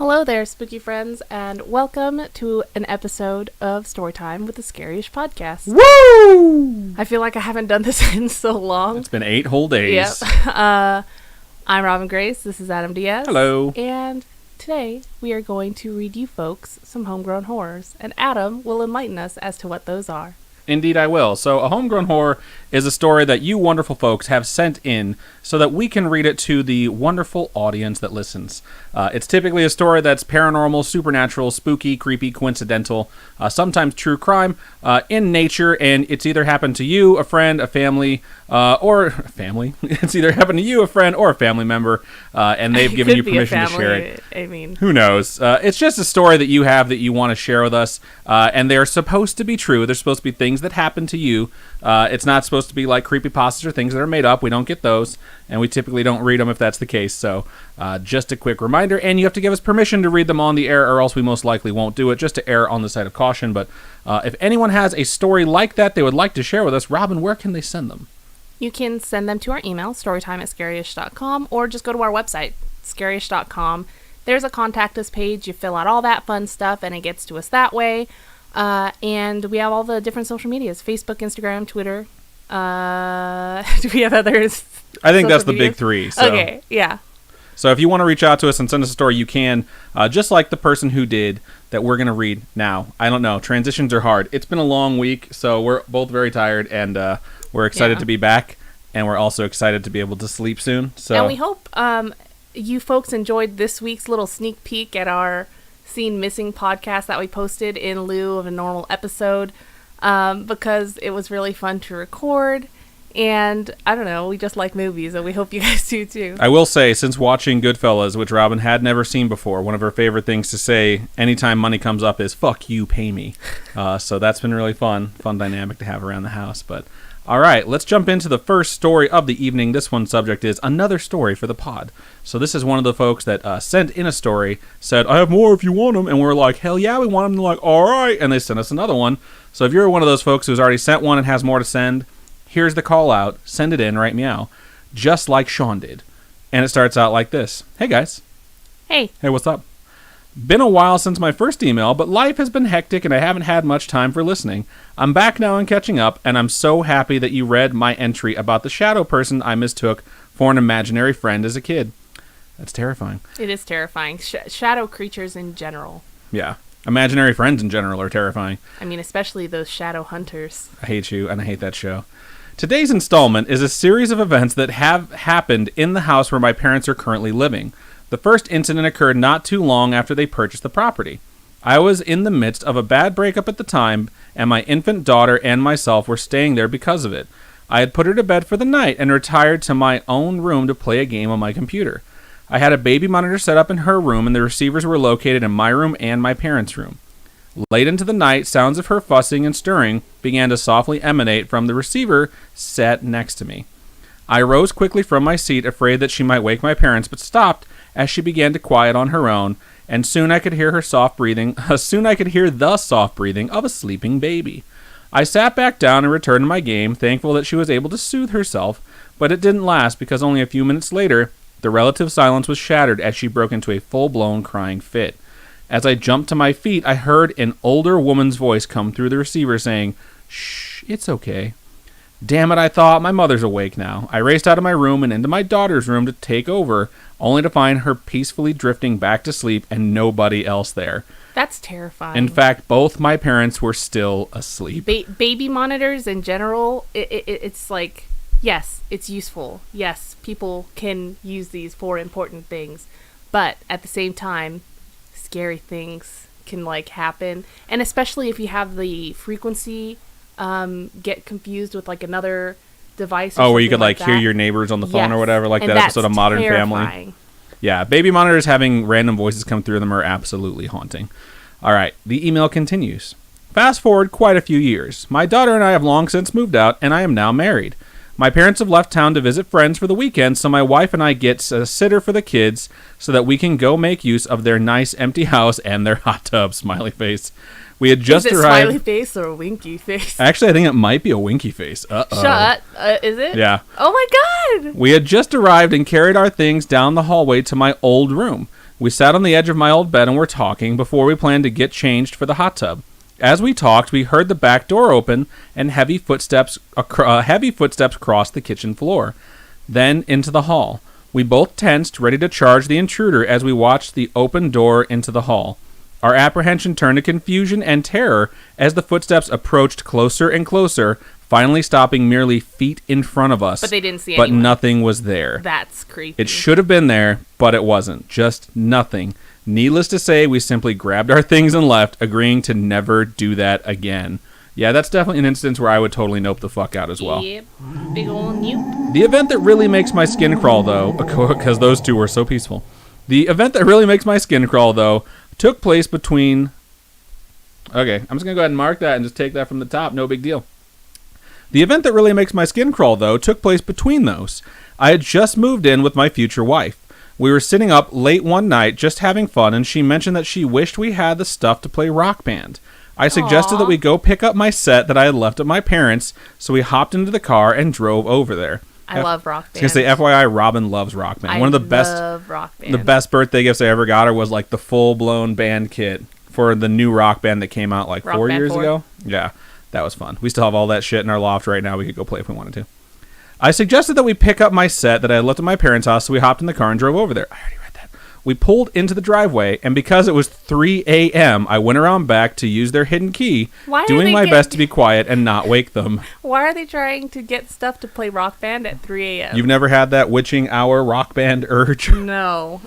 Hello there, spooky friends, and welcome to an episode of Storytime with the Scaryish Podcast. Woo! I feel like I haven't done this in so long. It's been 8 whole days. Yep. I'm Robin Grace. This is Adam Diaz. Hello. And today we are going to read you folks some homegrown horrors, and Adam will enlighten us as to what those are. Indeed, I will. So, a homegrown horror is a story that you wonderful folks have sent in so that we can read it to the wonderful audience that listens. It's typically a story that's paranormal, supernatural, spooky, creepy, coincidental, sometimes true crime in nature, and it's either happened to you, a friend, a family, or a family. It's either happened to you, a friend, or a family member, and they've given you permission to share it. I mean, who knows? It's just a story that you have that you want to share with us, and they're supposed to be true. They're supposed to be things that happen to you. It's not supposed to be like creepypastas or things that are made up. We don't get those, and we typically don't read them if that's the case. So just a quick reminder, and you have to give us permission to read them on the air, or else we most likely won't do it, just to err on the side of caution. But if anyone has a story like that they would like to share with us, Robin, where can they send them? You can send them to our email, storytime@scaryish.com, or just go to our website, scaryish.com. There's a contact us page. You fill out all that fun stuff, and it gets to us that way. And we have all the different social medias, Facebook, Instagram, Twitter. Do we have others? I think that's the big three. So. Okay, yeah. So if you want to reach out to us and send us a story, you can, just like the person who did that we're going to read now. I don't know. Transitions are hard. It's been a long week, so we're both very tired, and we're excited to be back, and we're also excited to be able to sleep soon. So. And we hope you folks enjoyed this week's little sneak peek at our Seen Missing podcast that we posted in lieu of a normal episode, because it was really fun to record. And I don't know, we just like movies, and we hope you guys do too. I will say, since watching Goodfellas, which Robin had never seen before, one of her favorite things to say anytime money comes up is, fuck you, pay me. So that's been really fun dynamic to have around the house. But all right, let's jump into the first story of the evening. This one's subject is another story for the pod. So this is one of the folks that sent in a story, said, I have more if you want them. And we're like, hell yeah, we want them. They're like, all right. And they sent us another one. So if you're one of those folks who's already sent one and has more to send, here's the call out. Send it in right meow. Just like Sean did. And it starts out like this. Hey, guys. Hey, what's up? Been a while since my first email, but life has been hectic and I haven't had much time for listening. I'm back now and catching up, and I'm so happy that you read my entry about the shadow person I mistook for an imaginary friend as a kid. That's terrifying. It is terrifying. Shadow creatures in general. Yeah. Imaginary friends in general are terrifying. I mean, especially those shadow hunters. I hate you, and I hate that show. Today's installment is a series of events that have happened in the house where my parents are currently living. The first incident occurred not too long after they purchased the property. I was in the midst of a bad breakup at the time, and my infant daughter and myself were staying there because of it. I had put her to bed for the night and retired to my own room to play a game on my computer. I had a baby monitor set up in her room, and the receivers were located in my room and my parents' room. Late into the night, sounds of her fussing and stirring began to softly emanate from the receiver set next to me. I rose quickly from my seat, afraid that she might wake my parents, but stopped as she began to quiet on her own, and soon I could hear the soft breathing of a sleeping baby. I sat back down and returned to my game, thankful that she was able to soothe herself, but it didn't last because only a few minutes later, the relative silence was shattered as she broke into a full-blown crying fit. As I jumped to my feet, I heard an older woman's voice come through the receiver saying, "Shh, it's okay." Damn it, I thought, my mother's awake now. I raced out of my room and into my daughter's room to take over, only to find her peacefully drifting back to sleep and nobody else there. That's terrifying. In fact, both my parents were still asleep. Baby monitors in general, it's like, yes, it's useful. Yes, people can use these for important things. But at the same time, scary things can like happen. And especially if you have the frequency get confused with like another device. Where you could like hear your neighbors on the phone or whatever, like that episode of Modern Family. Yeah, baby monitors having random voices come through them are absolutely haunting. All right, the email continues. Fast forward quite a few years. My daughter and I have long since moved out, and I am now married. My parents have left town to visit friends for the weekend, so my wife and I get a sitter for the kids so that we can go make use of their nice empty house and their hot tub, smiley face. We had just arrived. Is it smiley face or a winky face? Actually, I think it might be a winky face. Shut. Is it? Yeah. Oh my God. We had just arrived and carried our things down the hallway to my old room. We sat on the edge of my old bed and were talking before we planned to get changed for the hot tub. As we talked, we heard the back door open and heavy footsteps cross the kitchen floor, then into the hall. We both tensed, ready to charge the intruder as we watched the open door into the hall. Our apprehension turned to confusion and terror as the footsteps approached closer and closer, finally stopping merely feet in front of us. But they didn't see But anyone. nothing was there. That's creepy. It should have been there, but it wasn't. Just nothing. Needless to say, we simply grabbed our things and left, agreeing to never do that again. Yeah, that's definitely an instance where I would totally nope the fuck out as well. Yep. Big ol' nope. The event that really makes my skin crawl, though, because those two were so peaceful. The event that really makes my skin crawl, though, took place between... Okay, I'm just going to go ahead and mark that and just take that from the top. No big deal. The event that really makes my skin crawl, though, took place between those. I had just moved in with my future wife. We were sitting up late one night just having fun, and she mentioned that she wished we had the stuff to play Rock Band. I suggested that we go pick up my set that I had left at my parents', so we hopped into the car and drove over there. I love Rock Band. I was going to say, FYI, Robin loves Rock Band. One of the best, love Rock Band. The best birthday gifts I ever got her was like the full-blown band kit for the new Rock Band that came out like Rock 4 Band years 4? ago. Yeah, that was fun. We still have all that shit in our loft right now. We could go play if we wanted to. I suggested that we pick up my set that I had left at my parents' house, so we hopped in the car and drove over there. I already read that. We pulled into the driveway, and because it was 3 a.m., I went around back to use their hidden key, doing my best to be quiet and not wake them. Why are they trying to get stuff to play Rock Band at 3 a.m.? You've never had that witching hour Rock Band urge? No.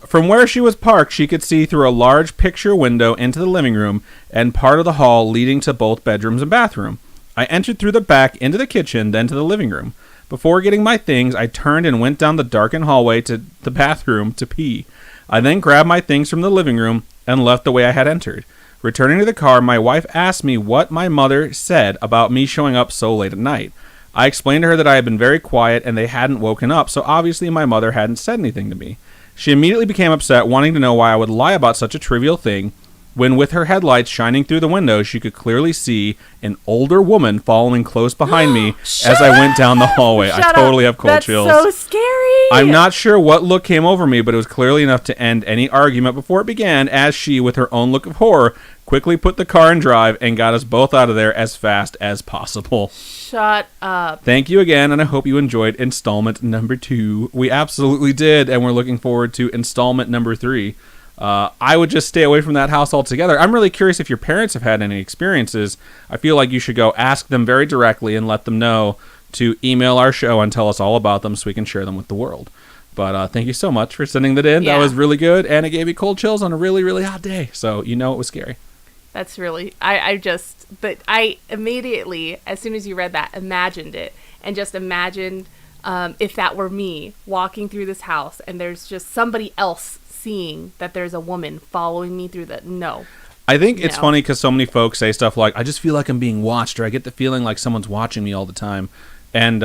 From where she was parked, she could see through a large picture window into the living room and part of the hall leading to both bedrooms and bathroom. I entered through the back into the kitchen, then to the living room. Before getting my things, I turned and went down the darkened hallway to the bathroom to pee. I then grabbed my things from the living room and left the way I had entered. Returning to the car, my wife asked me what my mother said about me showing up so late at night. I explained to her that I had been very quiet and they hadn't woken up, so obviously my mother hadn't said anything to me. She immediately became upset, wanting to know why I would lie about such a trivial thing, when with her headlights shining through the window, she could clearly see an older woman following close behind me as I went down the hallway. I totally have cold chills. That's so scary. I'm not sure what look came over me, but it was clearly enough to end any argument before it began, as she, with her own look of horror, quickly put the car in drive and got us both out of there as fast as possible. Shut up. Thank you again, and I hope you enjoyed installment number 2. We absolutely did, and we're looking forward to installment number 3. I would just stay away from that house altogether. I'm really curious if your parents have had any experiences. I feel like you should go ask them very directly and let them know to email our show and tell us all about them so we can share them with the world. But thank you so much for sending that in. Yeah. That was really good, and it gave me cold chills on a really, really hot day. So you know it was scary. That's really... I immediately, as soon as you read that, imagined it. And just imagined if that were me walking through this house and there's just somebody else seeing that there's a woman following me through the... No. I think it's funny because so many folks say stuff like, I just feel like I'm being watched, or I get the feeling like someone's watching me all the time. And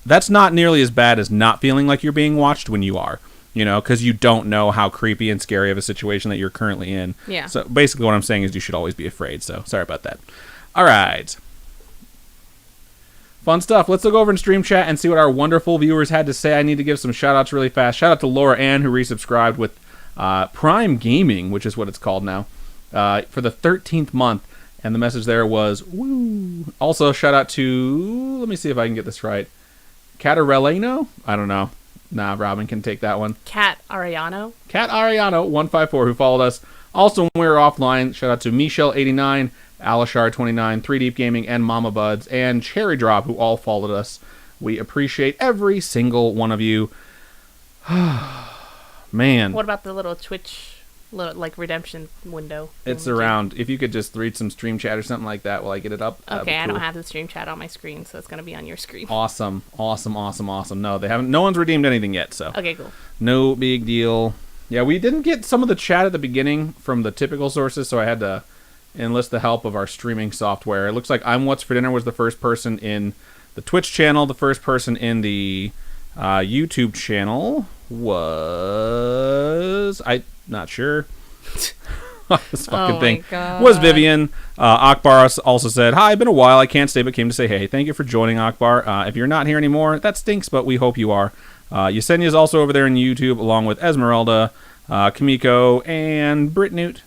that's not nearly as bad as not feeling like you're being watched when you are, you know, because you don't know how creepy and scary of a situation that you're currently in. Yeah. So basically what I'm saying is you should always be afraid. So sorry about that. All right. Fun stuff. Let's look over in Stream Chat and see what our wonderful viewers had to say. I need to give some shout-outs really fast. Shout out to Laura Ann, who resubscribed with Prime Gaming, which is what it's called now, for the 13th month. And the message there was, woo. Also, shout out to, let me see if I can get this right, Catarellano? I don't know. Nah, Robin can take that one. Cat Ariano? Cat Ariano, 154, who followed us. Also, when we were offline, shout out to Michelle89, Alishar29, 3 Deep Gaming, and Mama Buds, and Cherry Drop, who all followed us. We appreciate every single one of you. Man. What about the little Twitch, redemption window? It's around. If you could just read some stream chat or something like that while I get it up. Okay, cool. I don't have the stream chat on my screen, so it's going to be on your screen. Awesome. No, they haven't. No one's redeemed anything yet, so. Okay, cool. No big deal. Yeah, we didn't get some of the chat at the beginning from the typical sources, so I had to enlist the help of our streaming software. It looks like I'm What's for Dinner was the first person in the Twitch channel. The first person in the YouTube channel was... I'm not sure. This fucking thing was Vivian. Akbar also said, hi, been a while. I can't stay but came to say hey. Thank you for joining, Akbar. If you're not here anymore, that stinks, but we hope you are. Yesenia is also over there on YouTube, along with Esmeralda, Kamiko, and Brit Newt.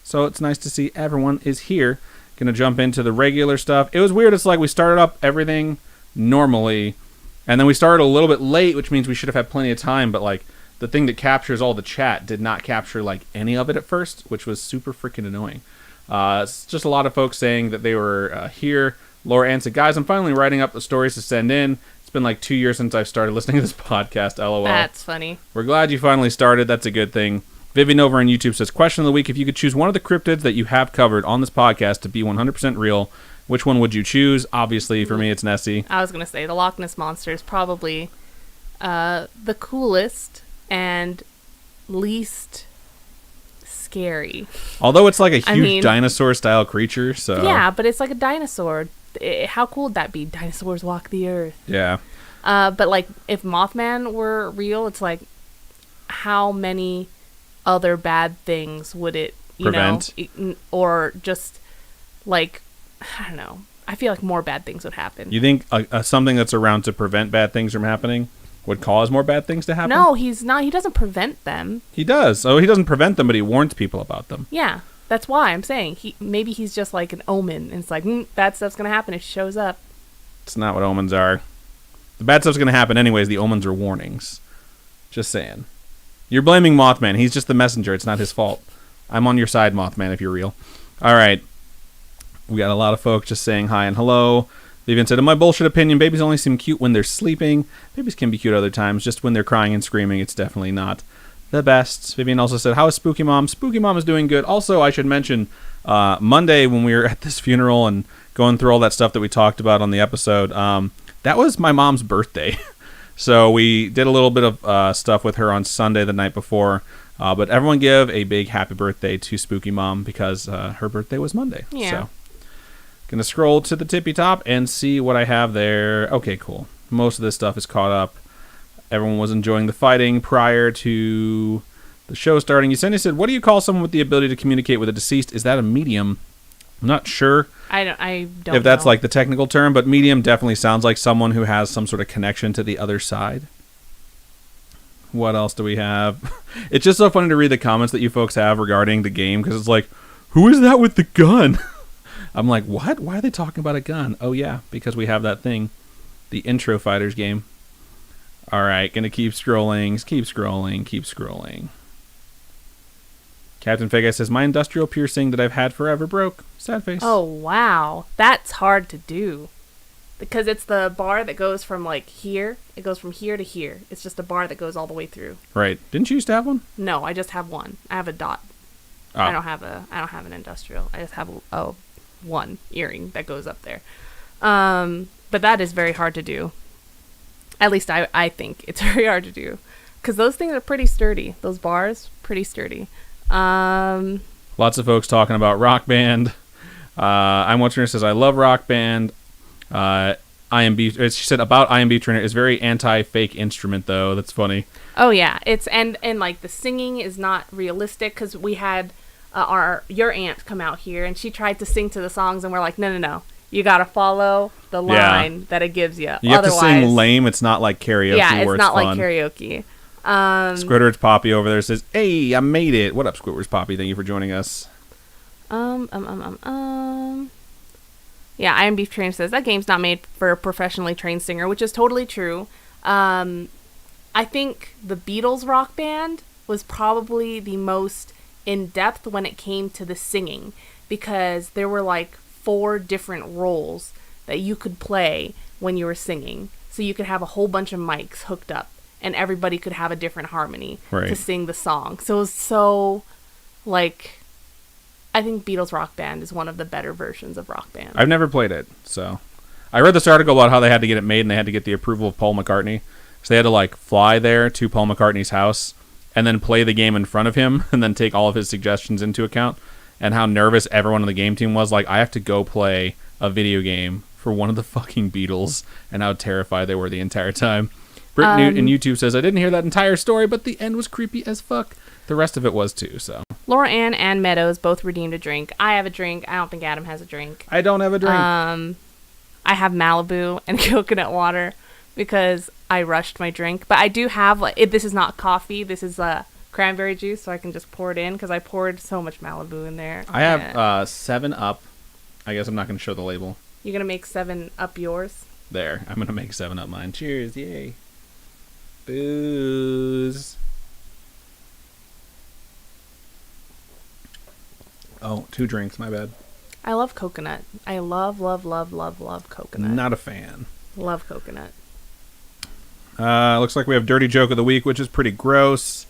So it's nice to see everyone is here. Gonna jump into the regular stuff. It was weird. It's like we started up everything normally, and then we started a little bit late, which means we should have had plenty of time, but like the thing that captures all the chat did not capture like any of it at first, which was super freaking annoying. It's just a lot of folks saying that they were here. Laura Ann said, guys, I'm finally writing up the stories to send in. It's been like 2 years since I've started listening to this podcast, LOL. That's funny. We're glad you finally started. That's a good thing. Vivian over on YouTube says, question of the week, if you could choose one of the cryptids that you have covered on this podcast to be 100% real, which one would you choose? Obviously, for me, it's Nessie. I was going to say the Loch Ness Monster is probably the coolest and least scary. Although it's like a huge dinosaur-style creature, so... Yeah, but it's like a dinosaur. How cool would that be? Dinosaurs walk the earth. Yeah. But like, if Mothman were real, it's like, how many other bad things would it, prevent? Or just, like, I don't know. I feel like more bad things would happen. You think something that's around to prevent bad things from happening would cause more bad things to happen? No, he's not. He doesn't prevent them. He does. Oh, he doesn't prevent them, but he warns people about them. Yeah. That's why I'm saying maybe he's just like an omen, and it's like bad stuff's gonna happen if he shows up. It's not what omens are. The bad stuff's gonna happen anyways. The omens are warnings. Just saying. You're blaming Mothman. He's just the messenger. It's not his fault. I'm on your side, Mothman, if you're real. All right. We got a lot of folks just saying hi and hello. Vivian said, in my bullshit opinion, babies only seem cute when they're sleeping. Babies can be cute other times. Just when they're crying and screaming, it's definitely not the best. Vivian also said, how is Spooky Mom? Spooky Mom is doing good. Also, I should mention, Monday when we were at this funeral and going through all that stuff that we talked about on the episode, that was my mom's birthday. So we did a little bit of stuff with her on Sunday the night before. But everyone give a big happy birthday to Spooky Mom because her birthday was Monday. Yeah. So gonna scroll to the tippy top and see what I have there. Okay, cool. Most of this stuff is caught up. Everyone was enjoying the fighting prior to the show starting. Yesenia said, what do you call someone with the ability to communicate with a deceased? Is that a medium? I'm not sure. I don't if that's know. like the technical term, but medium definitely sounds like someone who has some sort of connection to the other side. What else do we have? It's just so funny to read the comments that you folks have regarding the game, because it's like, who is that with the gun? I'm like, what? Why are they talking about a gun? Oh yeah, because we have that thing. The Intro Fighters game. Alright, gonna keep scrolling. Captain Fake says, my industrial piercing that I've had forever broke. Sad face. Oh, wow. That's hard to do. Because it's the bar that goes from, like, here. It goes from here to here. It's just a bar that goes all the way through. Right. Didn't you used to have one? No, I just have one. I have a dot. Oh. I don't have an industrial. I just have one earring that goes up there. But that is very hard to do. At least I think it's very hard to do. Because those things are pretty sturdy. Those bars, pretty sturdy. Lots of folks talking about Rock Band. I'm watching her says, I love Rock Band. IMB, she said about IMB Trainer is very anti-fake instrument though. That's funny. Oh yeah, it's and like the singing is not realistic because we had your aunt come out here and she tried to sing to the songs and we're like, no, you gotta follow the line that it gives you. You have to sing lame. It's not like karaoke. Yeah, it's not fun. like karaoke. Squidward's Poppy over there says, hey, I made it. What up, Squidward's Poppy? Thank you for joining us. Yeah, I Am Beef Train says, that game's not made for a professionally trained singer, which is totally true. I think the Beatles Rock Band was probably the most in-depth when it came to the singing, because there were like 4 different roles that you could play when you were singing. So you could have a whole bunch of mics hooked up, and everybody could have a different harmony to sing the song. So it was so, like... I think Beatles Rock Band is one of the better versions of Rock Band. I've never played it, so... I read this article about how they had to get it made, and they had to get the approval of Paul McCartney. So they had to, like, fly there to Paul McCartney's house, and then play the game in front of him, and then take all of his suggestions into account, and how nervous everyone on the game team was. Like, I have to go play a video game for one of the fucking Beatles, and how terrified they were the entire time. Britt Newt in YouTube says, I didn't hear that entire story, but the end was creepy as fuck. The rest of it was too, so... Laura Ann and Meadows both redeemed a drink. I have a drink. I don't think Adam has a drink. I don't have a drink. I have Malibu and coconut water because I rushed my drink. But I do have, like, this is not coffee. This is cranberry juice so I can just pour it in because I poured so much Malibu in there. I have 7 Up. I guess I'm not going to show the label. You're going to make 7 Up yours? There. I'm going to make 7 Up mine. Cheers. Yay. Booze. Oh, 2 drinks. My bad. I love coconut. I love coconut. Not a fan. Love coconut. Looks like we have Dirty Joke of the Week, which is pretty gross.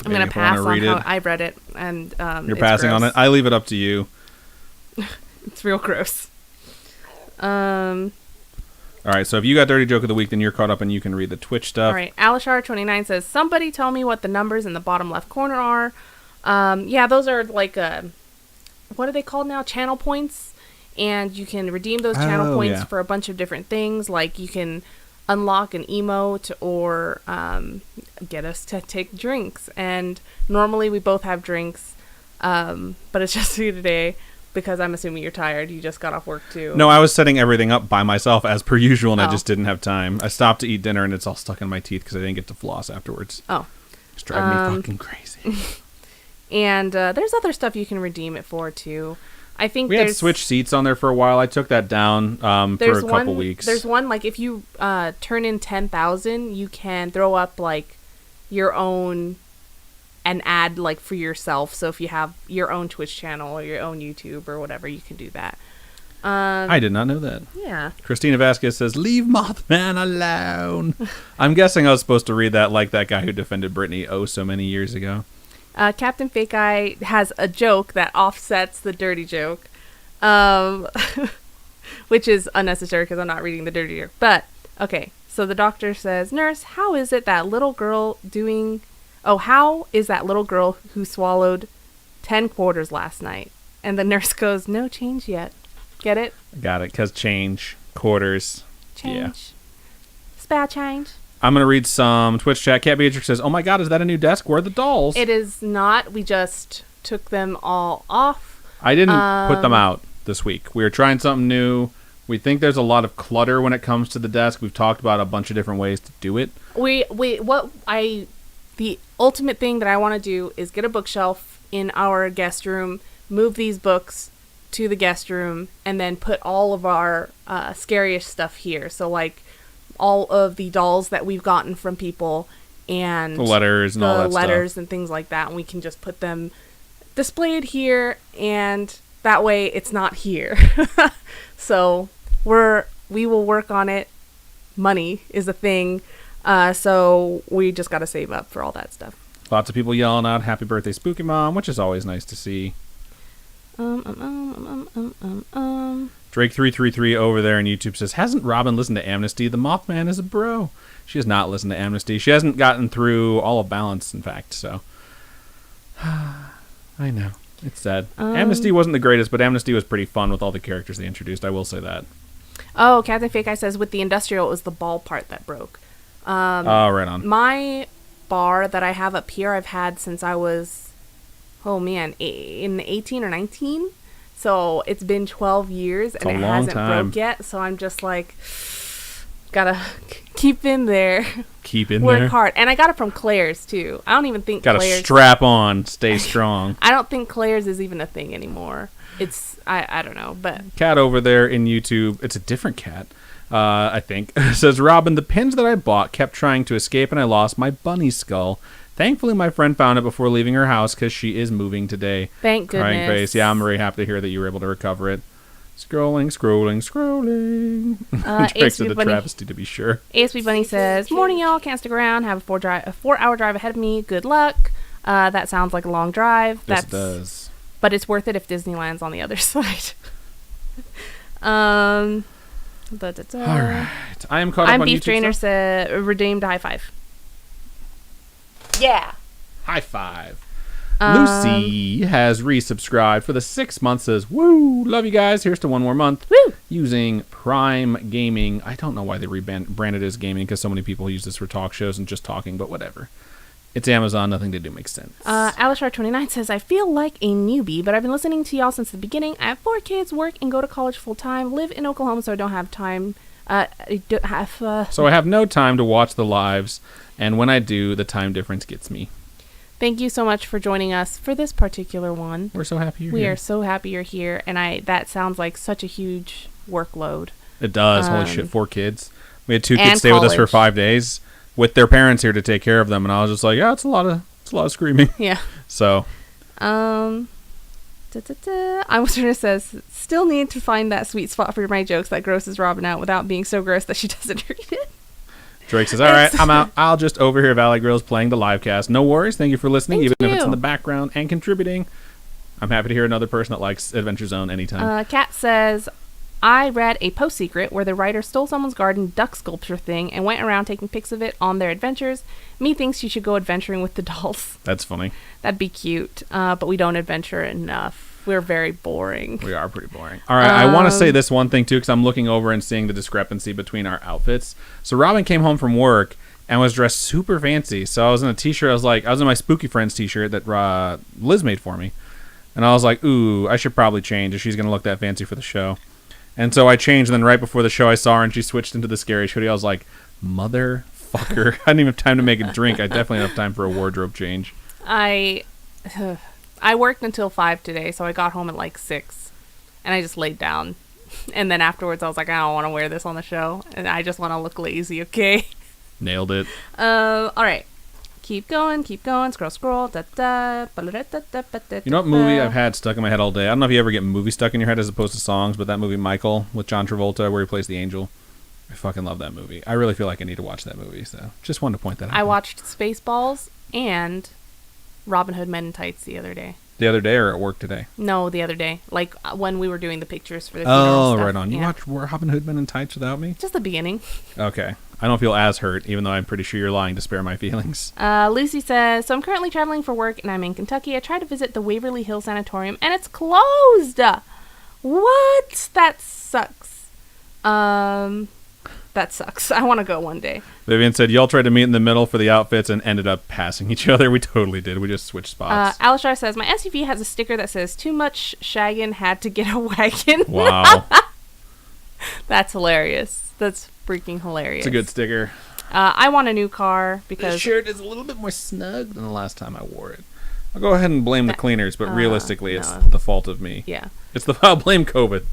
I'm going to pass on how I read it. And you're passing on it? I leave it up to you. It's real gross. All right, so if you got Dirty Joke of the Week, then you're caught up and you can read the Twitch stuff. All right, Alishar29 says, somebody tell me what the numbers in the bottom left corner are. Yeah, those are like, what are they called now? Channel points. And you can redeem those channel points for a bunch of different things. Like you can unlock an emote or get us to take drinks. And normally we both have drinks, but it's just you today. Because I'm assuming you're tired. You just got off work, too. No, I was setting everything up by myself as per usual, and I just didn't have time. I stopped to eat dinner, and it's all stuck in my teeth because I didn't get to floss afterwards. Oh. It's driving me fucking crazy. And there's other stuff you can redeem it for, too. I think we had Switch seats on there for a while. I took that down for a couple weeks. There's one, like, if you turn in 10,000, you can throw up, like, your own... an ad like for yourself. So if you have your own Twitch channel or your own YouTube or whatever, you can do that. I did not know that. Yeah. Christina Vasquez says, leave Mothman alone. I'm guessing I was supposed to read that like that guy who defended Britney so many years ago. Captain Fake Eye has a joke that offsets the dirty joke, which is unnecessary because I'm not reading the dirty joke. But, okay. So the doctor says, nurse, how is that little girl who swallowed 10 quarters last night? And the nurse goes, no change yet. Get it? Got it, because change. Quarters. Change. Yeah. Spare change. I'm going to read some Twitch chat. Cat Beatrix says, oh my god, is that a new desk? Where are the dolls? It is not. We just took them all off. I didn't put them out this week. We were trying something new. We think there's a lot of clutter when it comes to the desk. We've talked about a bunch of different ways to do it. The ultimate thing that I want to do is get a bookshelf in our guest room, move these books to the guest room, and then put all of our Scaryish stuff here. So, like, all of the dolls that we've gotten from people and the letters and all that stuff. And things like that. And we can just put them displayed here, and that way it's not here. So, we will work on it. Money is a thing. So we just got to save up for all that stuff. Lots of people yelling out "Happy Birthday, Spooky Mom," which is always nice to see. Drake333 over there on YouTube says, hasn't Robin listened to Amnesty? The Mothman is a bro. She has not listened to Amnesty. She hasn't gotten through all of Balance, in fact, so. I know. It's sad. Amnesty wasn't the greatest, but Amnesty was pretty fun with all the characters they introduced. I will say that. Oh, Captain Fake Eye says, with the industrial, it was the ball part that broke. Right on. My bar that I have up here, I've had since I was, in 18 or 19. So it's been 12 years and it hasn't broke yet. So I'm just like, gotta keep in there. Keep in Work there. hard. And I got it from Claire's too. I don't even think Gotta strap on, stay strong. I don't think Claire's is even a thing anymore. It's, I don't know, but. Cat over there in YouTube, it's a different cat. I think, says, Robin, the pins that I bought kept trying to escape and I lost my bunny skull. Thankfully, my friend found it before leaving her house because she is moving today. Thank goodness. Crying face. Yeah, I'm very happy to hear that you were able to recover it. Scrolling. Drake's the travesty, to be sure. ASB Bunny says, morning, y'all. Can't stick around. Have a 4-hour drive ahead of me. Good luck. That sounds like a long drive. Yes, it does. But it's worth it if Disneyland's on the other side. All right. I am caught up on YouTube. Beef Trainer said, redeemed high five. Yeah. High five. Lucy has resubscribed for the 6 months. Says, woo, love you guys. Here's to one more month. Woo. Using Prime Gaming. I don't know why they rebranded it as gaming because so many people use this for talk shows and just talking, but whatever. It's Amazon. Nothing to do makes sense. Alishar29 says, I feel like a newbie, but I've been listening to y'all since the beginning. I have 4 kids, work, and go to college full time. Live in Oklahoma, so I don't have time. So I have no time to watch the lives, and when I do, the time difference gets me. Thank you so much for joining us for this particular one. We're so happy you're here. We are so happy you're here, and that sounds like such a huge workload. It does. Holy shit, 4 kids. We had 2 kids stay college. with us for 5 days with their parents here to take care of them, and I was just like, yeah, it's a lot of screaming. Yeah. So. I was going to says, still need to find that sweet spot for my jokes that grosses Robin out without being so gross that she doesn't read it. Drake says, all right, I'm out. I'll just overhear Valley Grills playing the live cast. No worries. Thank you for listening, even if it's in the background and contributing. I'm happy to hear another person that likes Adventure Zone anytime. Kat says, I read a Post Secret where the writer stole someone's garden duck sculpture thing and went around taking pics of it on their adventures. Me thinks you should go adventuring with the dolls. That's funny. That'd be cute, but we don't adventure enough. We're very boring. We are pretty boring. All right, I want to say this one thing, too, because I'm looking over and seeing the discrepancy between our outfits. So Robin came home from work and was dressed super fancy. So I was in a T-shirt. I was in my Spooky Friends T-shirt that Liz made for me. And I was like, ooh, I should probably change if she's going to look that fancy for the show. And so I changed, and then right before the show I saw her, and she switched into the Scaryish hoodie. I was like, motherfucker. I didn't even have time to make a drink. I definitely didn't have time for a wardrobe change. I worked until 5 today, so I got home at like 6, and I just laid down. And then afterwards, I was like, I don't want to wear this on the show, and I just want to look lazy, okay? Nailed it. All right. Keep going, scroll, da-da. You know what movie I've had stuck in my head all day? I don't know if you ever get movie stuck in your head as opposed to songs, but that movie Michael with John Travolta where he plays the angel. I fucking love that movie. I really feel like I need to watch that movie, so just wanted to point that out. I watched Spaceballs and Robin Hood Men in Tights the other day. The other day or at work today? No, the other day. Like when we were doing the pictures for the funeral stuff. Right on. You watched Robin Hood Men in Tights without me? Just the beginning. Okay. I don't feel as hurt, even though I'm pretty sure you're lying to spare my feelings. Lucy says, so I'm currently traveling for work and I'm in Kentucky. I tried to visit the Waverly Hills Sanatorium and it's closed. What? That sucks. That sucks. I want to go one day. Vivian said, y'all tried to meet in the middle for the outfits and ended up passing each other. We totally did. We just switched spots. Alishar says, my SUV has a sticker that says, too much shaggin', had to get a wagon. Wow. That's hilarious. That's freaking hilarious. It's a good sticker. I want a new car because... This shirt is a little bit more snug than the last time I wore it. I'll go ahead and blame the cleaners, but realistically, it's the fault of me. Yeah. I'll blame COVID.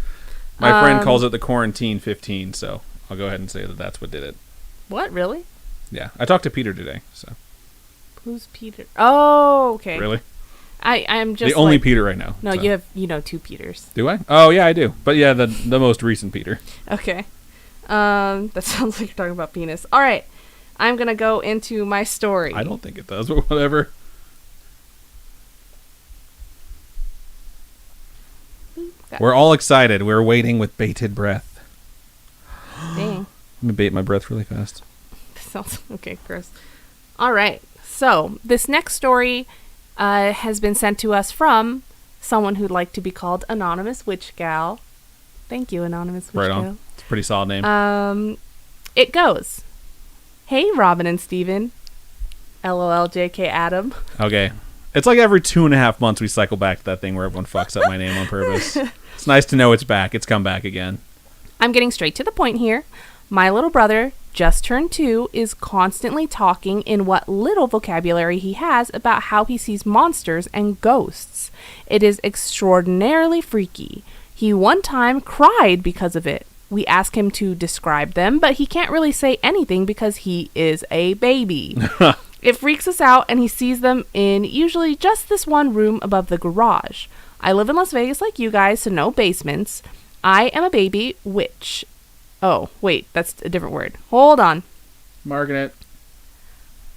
My friend calls it the quarantine 15, so I'll go ahead and say that that's what did it. What, really? Yeah. I talked to Peter today, so... Who's Peter? Oh, okay. Really? I'm just the only Peter right now. No, so. you know 2 Peters. Do I? Oh, yeah, I do. But yeah, the most recent Peter. Okay. That sounds like you're talking about penis. All right. I'm going to go into my story. I don't think it does, but whatever. We're all excited. We're waiting with bated breath. Dang. Let me bait my breath really fast. Sounds okay, gross. All right. So, this next story has been sent to us from someone who'd like to be called Anonymous Witch Gal. Thank you, Anonymous Witch Gal. Right on. It's a pretty solid name. It goes, hey, Robin and Steven. LOL, JK Adam. Okay. It's like every 2.5 months we cycle back to that thing where everyone fucks up my name on purpose. It's nice to know it's back. It's come back again. I'm getting straight to the point here. My little brother, just turned 2, is constantly talking in what little vocabulary he has about how he sees monsters and ghosts. It is extraordinarily freaky. He one time cried because of it. We ask him to describe them, but he can't really say anything because he is a baby. It freaks us out, and he sees them in usually just this one room above the garage. I live in Las Vegas like you guys, so no basements. I am a baby witch. Oh, wait, that's a different word. Hold on. Marking it.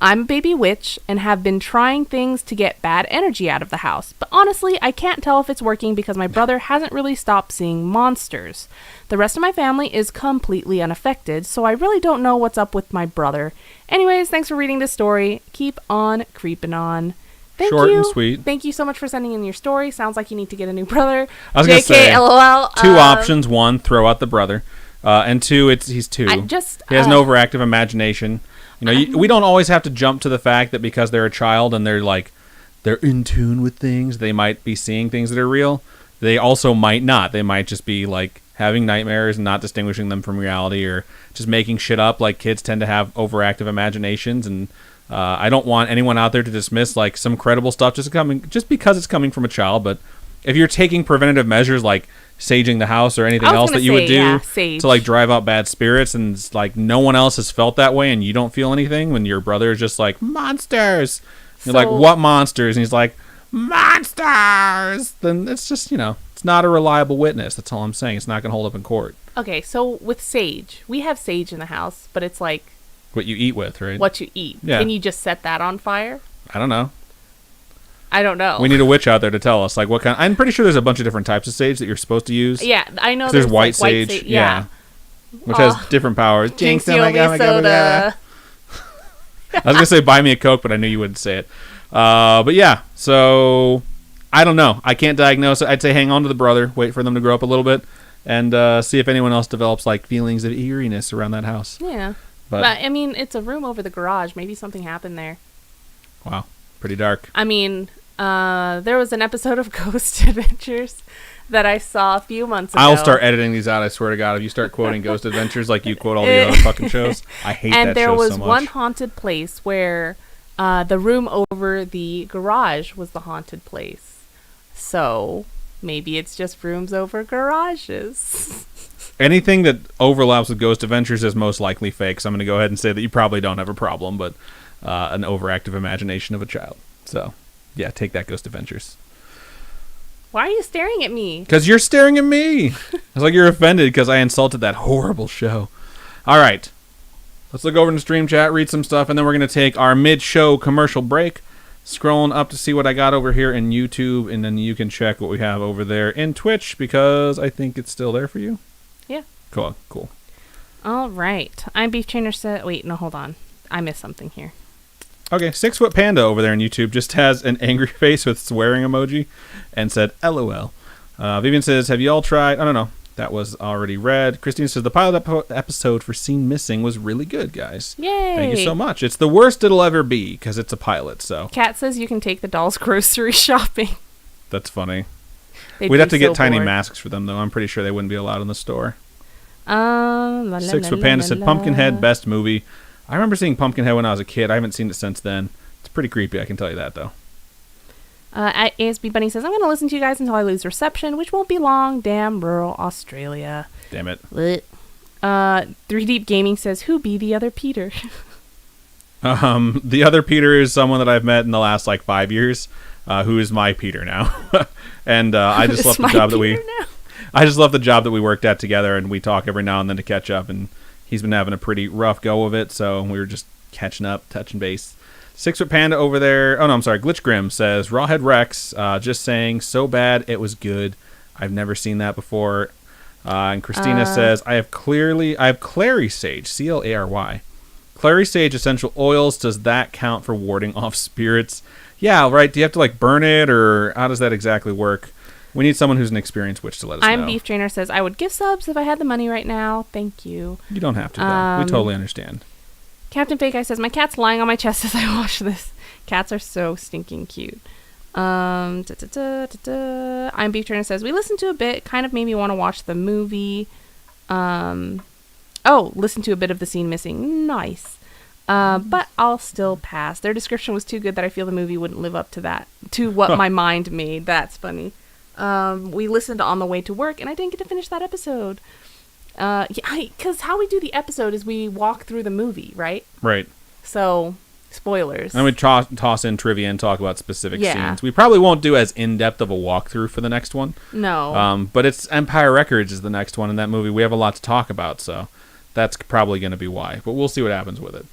I'm a baby witch and have been trying things to get bad energy out of the house. But honestly, I can't tell if it's working because my brother hasn't really stopped seeing monsters. The rest of my family is completely unaffected, so I really don't know what's up with my brother. Anyways, thanks for reading this story. Keep on creeping on. Thank Short you. and sweet. Thank you so much for sending in your story. Sounds like you need to get a new brother. I was going to say, LOL. 2 options. 1, throw out the brother. And 2, he's 2. He has an overactive imagination. You know, we don't always have to jump to the fact that because they're a child and they're in tune with things, they might be seeing things that are real. They also might not. They might just be like having nightmares and not distinguishing them from reality, or just making shit up. Like kids tend to have overactive imaginations, and I don't want anyone out there to dismiss like some credible stuff just because it's coming from a child. But if you're taking preventative measures like saging the house or anything else that you would do to like drive out bad spirits, and like no one else has felt that way and you don't feel anything when your brother is just like monsters, you're like, what monsters? And he's like, monsters. Then it's just, it's not a reliable witness. That's all I'm saying. It's not going to hold up in court. Okay, so with sage, we have sage in the house, but it's like what you eat with, right? What you eat. Yeah. Can you just set that on fire? I don't know. We need a witch out there to tell us like what kind. I'm pretty sure there's a bunch of different types of sage that you're supposed to use. Yeah, I know. There's white sage. Yeah. Which has different powers. Jinx, oh my God. I was gonna say buy me a Coke, but I knew you wouldn't say it. But yeah, so I don't know. I can't diagnose it. I'd say hang on to the brother, wait for them to grow up a little bit, and see if anyone else develops like feelings of eeriness around that house. Yeah, but I mean, it's a room over the garage. Maybe something happened there. Wow, pretty dark. I mean, there was an episode of Ghost Adventures that I saw a few months ago. I'll start editing these out, I swear to God. If you start quoting Ghost Adventures like you quote all the other fucking shows, I hate that show so much. And there was one haunted place where the room over the garage was the haunted place. So maybe it's just rooms over garages. Anything that overlaps with Ghost Adventures is most likely fake, so I'm going to go ahead and say that you probably don't have a problem, but an overactive imagination of a child. So, yeah, take that, Ghost Adventures. Why are you staring at me? Because you're staring at me. It's like you're offended because I insulted that horrible show. All right. Let's look over in the stream chat, read some stuff, and then we're going to take our mid-show commercial break. Scrolling up to see what I got over here in YouTube, and then you can check what we have over there in Twitch because I think it's still there for you. Yeah. Cool. All right. I'm Beef Trainer said... Wait, no, hold on. I missed something here. Okay, 6 Foot Panda over there on YouTube just has an angry face with swearing emoji and said, LOL. Vivian says, have you all tried... I don't know. That was already read. Christina says, the pilot episode for Seen Missing was really good, guys. Yay. Thank you so much. It's the worst it'll ever be because it's a pilot, so... Kat says you can take the dolls grocery shopping. That's funny. We'd have to get tiny masks for them, though. I'm pretty sure they wouldn't be allowed in the store. 6 Foot Panda said, Pumpkinhead, best movie. I remember seeing Pumpkinhead when I was a kid. I haven't seen it since then. It's pretty creepy, I can tell you that, though. ASB Bunny says, I'm going to listen to you guys until I lose reception, which won't be long. Damn rural Australia. Damn it. 3 Deep Gaming says, who be the other Peter? The other Peter is someone that I've met in the last, 5 years, who is my Peter now. And I just left the job I just left the job that we worked at together, and we talk every now and then to catch up, and he's been having a pretty rough go of it, so we were just catching up, touching base. 6 Foot Panda over there. Oh, no, I'm sorry. Glitch Grim says, Rawhead Rex, just saying, so bad it was good. I've never seen that before. And Christina says, I have Clary Sage, C-L-A-R-Y. Clary Sage essential oils, does that count for warding off spirits? Yeah, right. Do you have to, burn it, or how does that exactly work? We need someone who's an experienced witch to let us know. Beef Trainer says, I would give subs if I had the money right now. Thank you. You don't have to, though. We totally understand. Captain Fake Eye says, my cat's lying on my chest as I watch this. Cats are so stinking cute. I'm Beef Trainer says, we listened to a bit, kind of made me want to watch the movie. Listen to a bit of the Scene Missing. Nice. But I'll still pass. Their description was too good that I feel the movie wouldn't live up to that, to what my mind made. That's funny. We listened on the way to work, and I didn't get to finish that episode. Because how we do the episode is we walk through the movie, right? Right. So, spoilers. And we toss in trivia and talk about specific scenes. We probably won't do as in-depth of a walkthrough for the next one. No. But it's Empire Records is the next one in that movie. We have a lot to talk about, so that's probably going to be why. But we'll see what happens with it.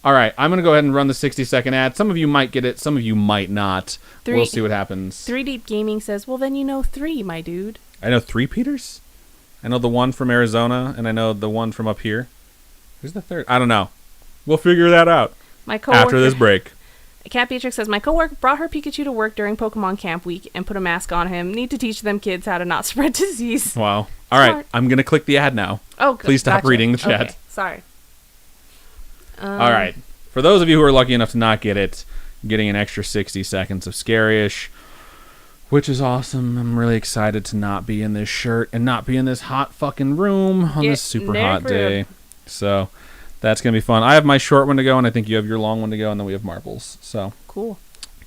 All right, I'm going to go ahead and run the 60-second ad. Some of you might get it, some of you might not. We'll see what happens. 3 Deep Gaming says, well, then you know 3, my dude. I know 3 Peters? I know the one from Arizona, and I know the one from up here. Who's the third? I don't know. We'll figure that out after this break. Cat Beatrix says, my coworker brought her Pikachu to work during Pokemon Camp Week and put a mask on him. Need to teach them kids how to not spread disease. Wow. All right, I'm going to click the ad now. Oh, good. Please stop reading the chat. Okay, sorry. All right. For those of you who are lucky enough to not get it, I'm getting an extra 60 seconds of Scaryish, which is awesome. I'm really excited to not be in this shirt and not be in this hot fucking room on this super hot day. So That's going to be fun. I have my short one to go, and I think you have your long one to go, and then we have marbles. So Cool.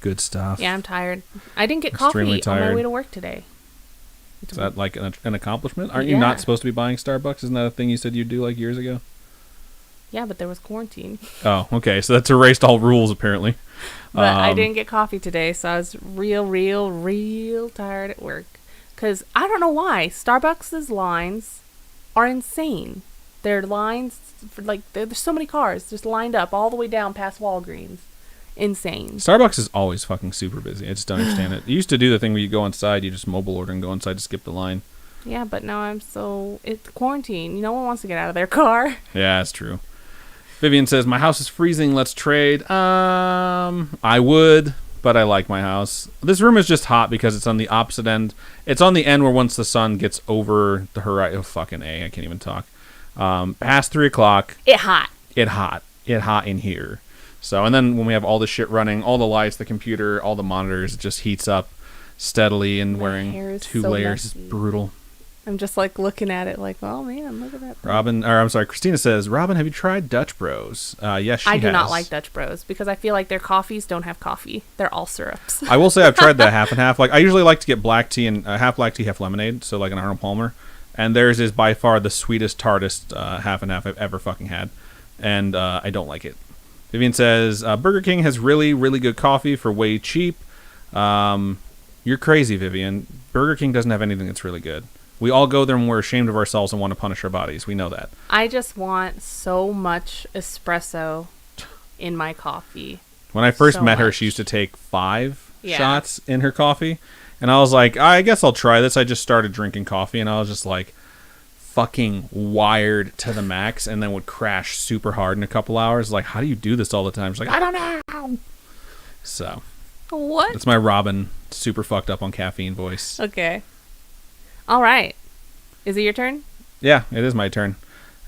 good stuff. Yeah, I'm tired. I didn't get Extremely coffee on my tired. way to work today. Is that like an accomplishment? Aren't you not supposed to be buying Starbucks? Isn't that a thing you said you'd do like years ago? Yeah, but there was quarantine. Oh, okay. So that's erased all rules, apparently. But I didn't get coffee today, so I was real tired at work. Because I don't know why. Starbucks' lines are insane. Their lines, there's so many cars just lined up all the way down past Walgreens. Insane. Starbucks is always fucking super busy. I just don't understand it. You used to do the thing where you go inside, you just mobile order and go inside to skip the line. Yeah, but now it's quarantine. No one wants to get out of their car. Yeah, that's true. Vivian says, my house is freezing. Let's trade. I would, but I like my house. This room is just hot because it's on the opposite end. It's on the end where once the sun gets over the horizon. Oh, fucking A. I can't even talk. Past 3 o'clock. It hot. It hot in here. So, and then when we have all the shit running, all the lights, the computer, all the monitors, it just heats up steadily, and wearing 2 layers is brutal. I'm just like looking at it like, oh man, look at that. Christina says, Robin, have you tried Dutch Bros? Yes, she has. I do not like Dutch Bros because I feel like their coffees don't have coffee. They're all syrups. I will say I've tried the half and half. Like, I usually like to get black tea and half black tea, half lemonade, so like an Arnold Palmer. And theirs is by far the sweetest, tartest half and half I've ever fucking had. And I don't like it. Vivian says, Burger King has really, really good coffee for way cheap. You're crazy, Vivian. Burger King doesn't have anything that's really good. We all go there and we're ashamed of ourselves and want to punish our bodies. We know that. I just want so much espresso in my coffee. When I first met her, she used to take 5 shots in her coffee. And I was like, I guess I'll try this. I just started drinking coffee, and I was just like fucking wired to the max, and then would crash super hard in a couple hours. Like, how do you do this all the time? She's like, I don't know. So. What? That's my Robin super fucked up on caffeine voice. Okay. All right. Is it your turn? Yeah, it is my turn.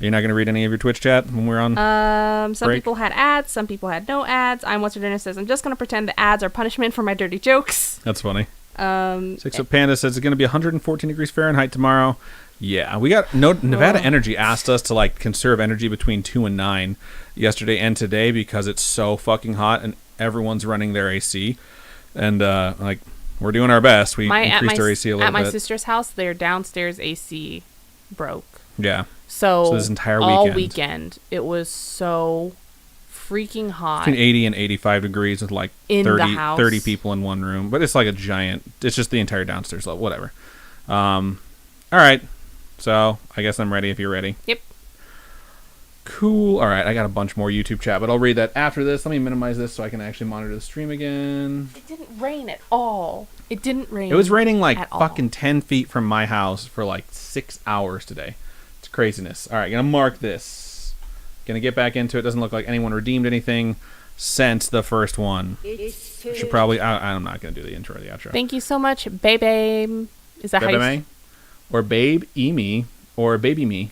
Are you not going to read any of your Twitch chat when we're on Some break? people had ads. Some people had no ads. I'm What's for Dinner says, I'm just going to pretend the ads are punishment for my dirty jokes. That's funny. 6 Foot Panda says it's going to be 114 degrees Fahrenheit tomorrow. Yeah, we got Nevada Energy asked us to like conserve energy between 2 and 9 yesterday and today because it's so fucking hot and everyone's running their AC. And like, we're doing our best. We increased our AC a little bit. At my sister's house, their downstairs AC broke. Yeah. So this entire all weekend, it was so freaking hot. Between 80 and 85 degrees with like 30 people in one room. But it's like a giant, it's just the entire downstairs level, whatever. All right. So I guess I'm ready if you're ready. Yep. Cool. All right, I got a bunch more YouTube chat, but I'll read that after this. Let me minimize this so I can actually monitor the stream again. It didn't rain at all. It didn't rain. It was raining like fucking 10 feet from my house for like 6 hours today. It's craziness. All right, gonna mark this. Gonna get back into it. Doesn't look like anyone redeemed anything since the first one. Should probably. I'm not gonna do the intro or the outro. Thank you so much, babe. Is that Baby how you? Me? Or Babe E-Me or Baby Me.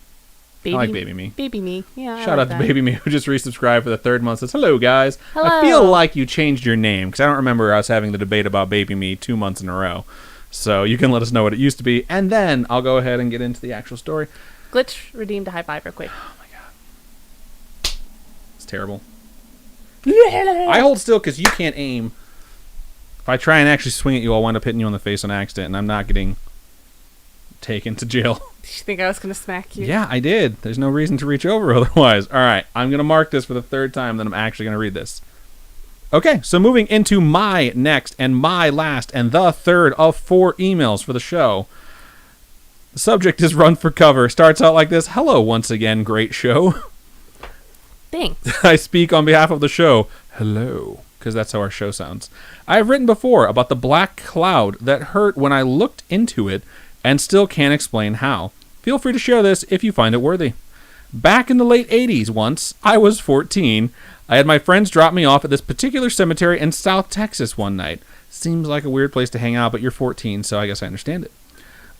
Baby, I like Baby Me. Baby Me. Yeah. Shout out to Baby Me who just resubscribed for the 3rd month. Says, hello, guys. Hello. I feel like you changed your name because I don't remember us having the debate about Baby Me 2 months in a row. So you can let us know what it used to be. And then I'll go ahead and get into the actual story. Glitch redeemed a high five real quick. Oh, my God. It's terrible. I hold still because you can't aim. If I try and actually swing at you, I'll wind up hitting you on the face on accident, and I'm not getting taken to jail. Did you think I was going to smack you? Yeah, I did. There's no reason to reach over otherwise. All right, I'm going to mark this for the 3rd time, then I'm actually going to read this. Okay, so moving into my next and my last and the 3rd of 4 emails for the show. The subject is Run for Cover. Starts out like this. Hello once again, great show. Thanks. I speak on behalf of the show. Hello, because that's how our show sounds. I have written before about the black cloud that hurt when I looked into it and still can't explain how. Feel free to share this if you find it worthy. Back in the late 80s once, I was 14. I had my friends drop me off at this particular cemetery in South Texas one night. Seems like a weird place to hang out, but you're 14, so I guess I understand it.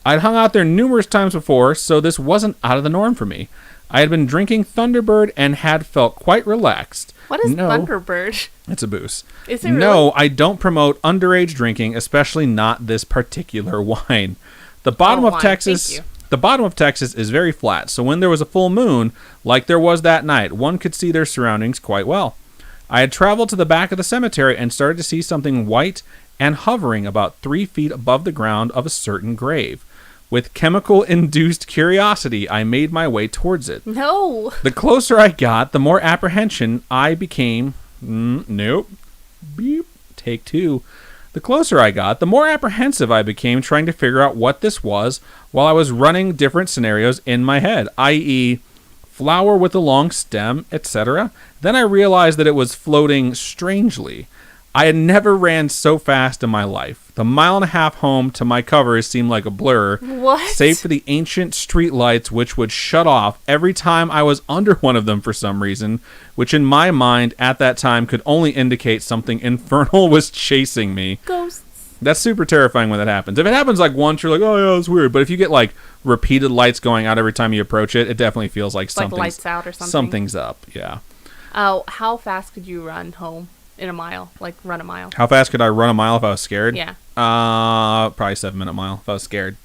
I'd hung out there numerous times before, so this wasn't out of the norm for me. I had been drinking Thunderbird and had felt quite relaxed. What is Thunderbird? It's a booze. Is it really? No, I don't promote underage drinking, especially not this particular wine. The bottom of Texas The bottom of Texas is very flat, so when there was a full moon, like there was that night, one could see their surroundings quite well. I had traveled to the back of the cemetery and started to see something white and hovering about 3 feet above the ground of a certain grave. With chemical-induced curiosity, I made my way towards it. No. The closer I got, the more apprehension I became. Nope. Beep. Take 2. The closer I got, the more apprehensive I became trying to figure out what this was while I was running different scenarios in my head, i.e., flower with a long stem, etc. Then I realized that it was floating strangely. I had never ran so fast in my life. The 1.5 miles home to my covers seemed like a blur. What? Save for the ancient street lights, which would shut off every time I was under one of them for some reason, which in my mind at that time could only indicate something infernal was chasing me. Ghosts. That's super terrifying when that happens. If it happens like once, you're like, oh yeah, that's weird. But if you get like repeated lights going out every time you approach it, it definitely feels like something's, lights out or something. Something's up, yeah. Oh, how fast could you run home in a mile? Like run a mile? How fast could I run a mile if I was scared? Yeah. Probably 7-minute mile if I was scared.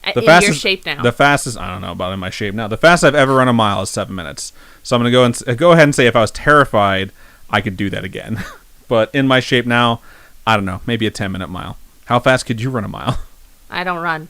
In your shape now. The fastest, I don't know about in my shape now. The fastest I've ever run a mile is 7 minutes. So I'm going to go ahead and say if I was terrified, I could do that again. But in my shape now, I don't know, maybe a 10-minute mile. How fast could you run a mile? I don't run.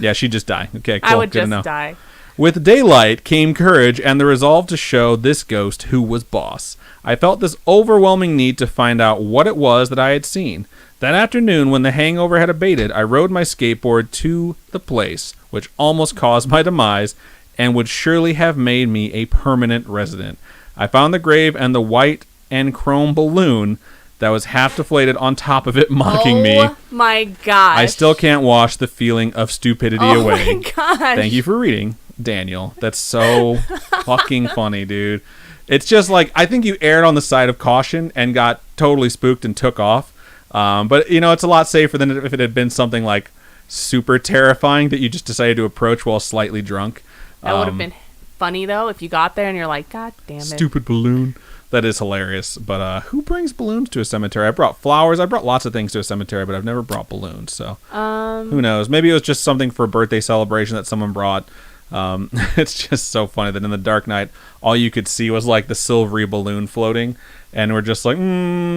Yeah, she'd just die. Okay, cool. I would Good to just know. die. With daylight came courage and the resolve to show this ghost who was boss. I felt this overwhelming need to find out what it was that I had seen. That afternoon, when the hangover had abated, I rode my skateboard to the place, which almost caused my demise and would surely have made me a permanent resident. I found the grave and the white and chrome balloon that was half deflated on top of it, mocking me. Oh my gosh. I still can't wash the feeling of stupidity away. Oh my gosh. Thank you for reading, Daniel. That's so fucking funny, dude. It's just like, I think you erred on the side of caution and got totally spooked and took off. But, you know, it's a lot safer than if it had been something like super terrifying that you just decided to approach while slightly drunk. That would have been funny, though, if you got there and you're like, God damn it. Stupid balloon. That is hilarious. But who brings balloons to a cemetery? I brought flowers. I brought lots of things to a cemetery, but I've never brought balloons. So who knows? Maybe it was just something for a birthday celebration that someone brought. It's just so funny that in the dark night, all you could see was like the silvery balloon floating. And we're just like,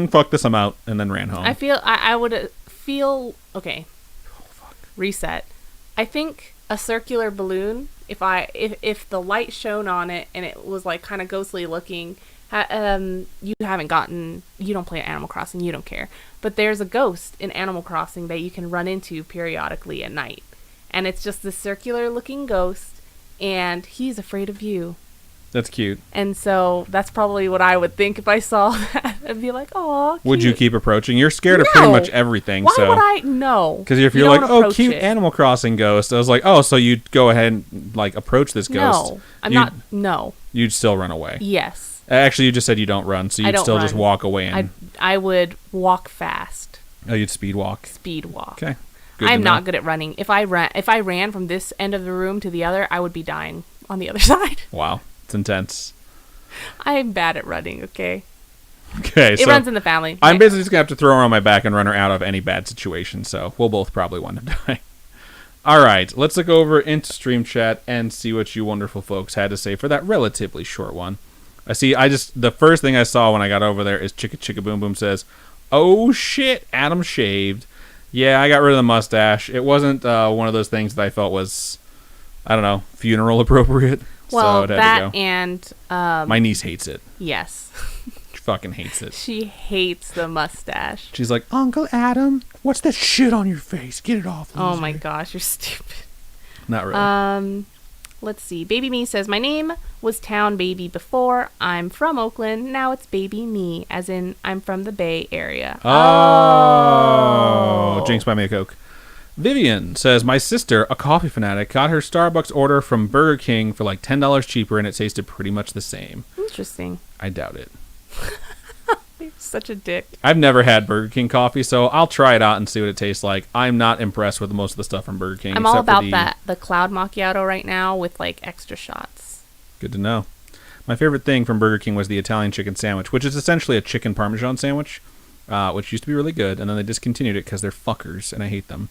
fuck this, I'm out. And then ran home. I would feel, okay. Oh, fuck. Reset. I think a circular balloon, if the light shone on it and it was like kind of ghostly looking, you don't play Animal Crossing, you don't care. But there's a ghost in Animal Crossing that you can run into periodically at night. And it's just this circular looking ghost and he's afraid of you. That's cute. And so that's probably what I would think if I saw that. I'd be like, "Oh, would you keep approaching? You're scared of pretty much everything." Why so. would I? No. Because if you're like, "Oh, cute Animal Crossing ghost," I was like, "Oh, so you'd go ahead and like approach this ghost?" No, I'm not. No. You'd still run away. Yes. Actually, you just said you don't run, so you'd still just walk away. And I would walk fast. Oh, you'd speed walk. Speed walk. Okay. I'm not good at running. If I ran from this end of the room to the other, I would be dying on the other side. Wow, it's intense. I'm bad at running, okay? Okay, it runs in the family. I'm basically just going to have to throw her on my back and run her out of any bad situation, so we'll both probably want to die. All right, let's look over into Stream Chat and see what you wonderful folks had to say for that relatively short one. The first thing I saw when I got over there is Chicka Chicka Boom Boom says, "Oh shit, Adam shaved." Yeah, I got rid of the mustache. It wasn't one of those things that I felt was, I don't know, funeral appropriate. Well, so it had that to go. And... my niece hates it. Yes. She fucking hates it. She hates the mustache. She's like, "Uncle Adam, what's that shit on your face? Get it off, loser." Oh my gosh, you're stupid. Not really. Let's see. Baby Me says, "My name was Town Baby before. I'm from Oakland. Now it's Baby Me, as in I'm from the Bay Area." Oh. Jinx, buy me a Coke. Vivian says, "My sister, a coffee fanatic, got her Starbucks order from Burger King for like $10 cheaper, and it tasted pretty much the same." Interesting. I doubt it. You're such a dick. I've never had Burger King coffee, so I'll try it out and see what it tastes like. I'm not impressed with most of the stuff from Burger King. I'm all about the cloud macchiato right now with like extra shots. Good to know. My favorite thing from Burger King was the Italian chicken sandwich, which is essentially a chicken Parmesan sandwich, which used to be really good, and then they discontinued it because they're fuckers, and I hate them.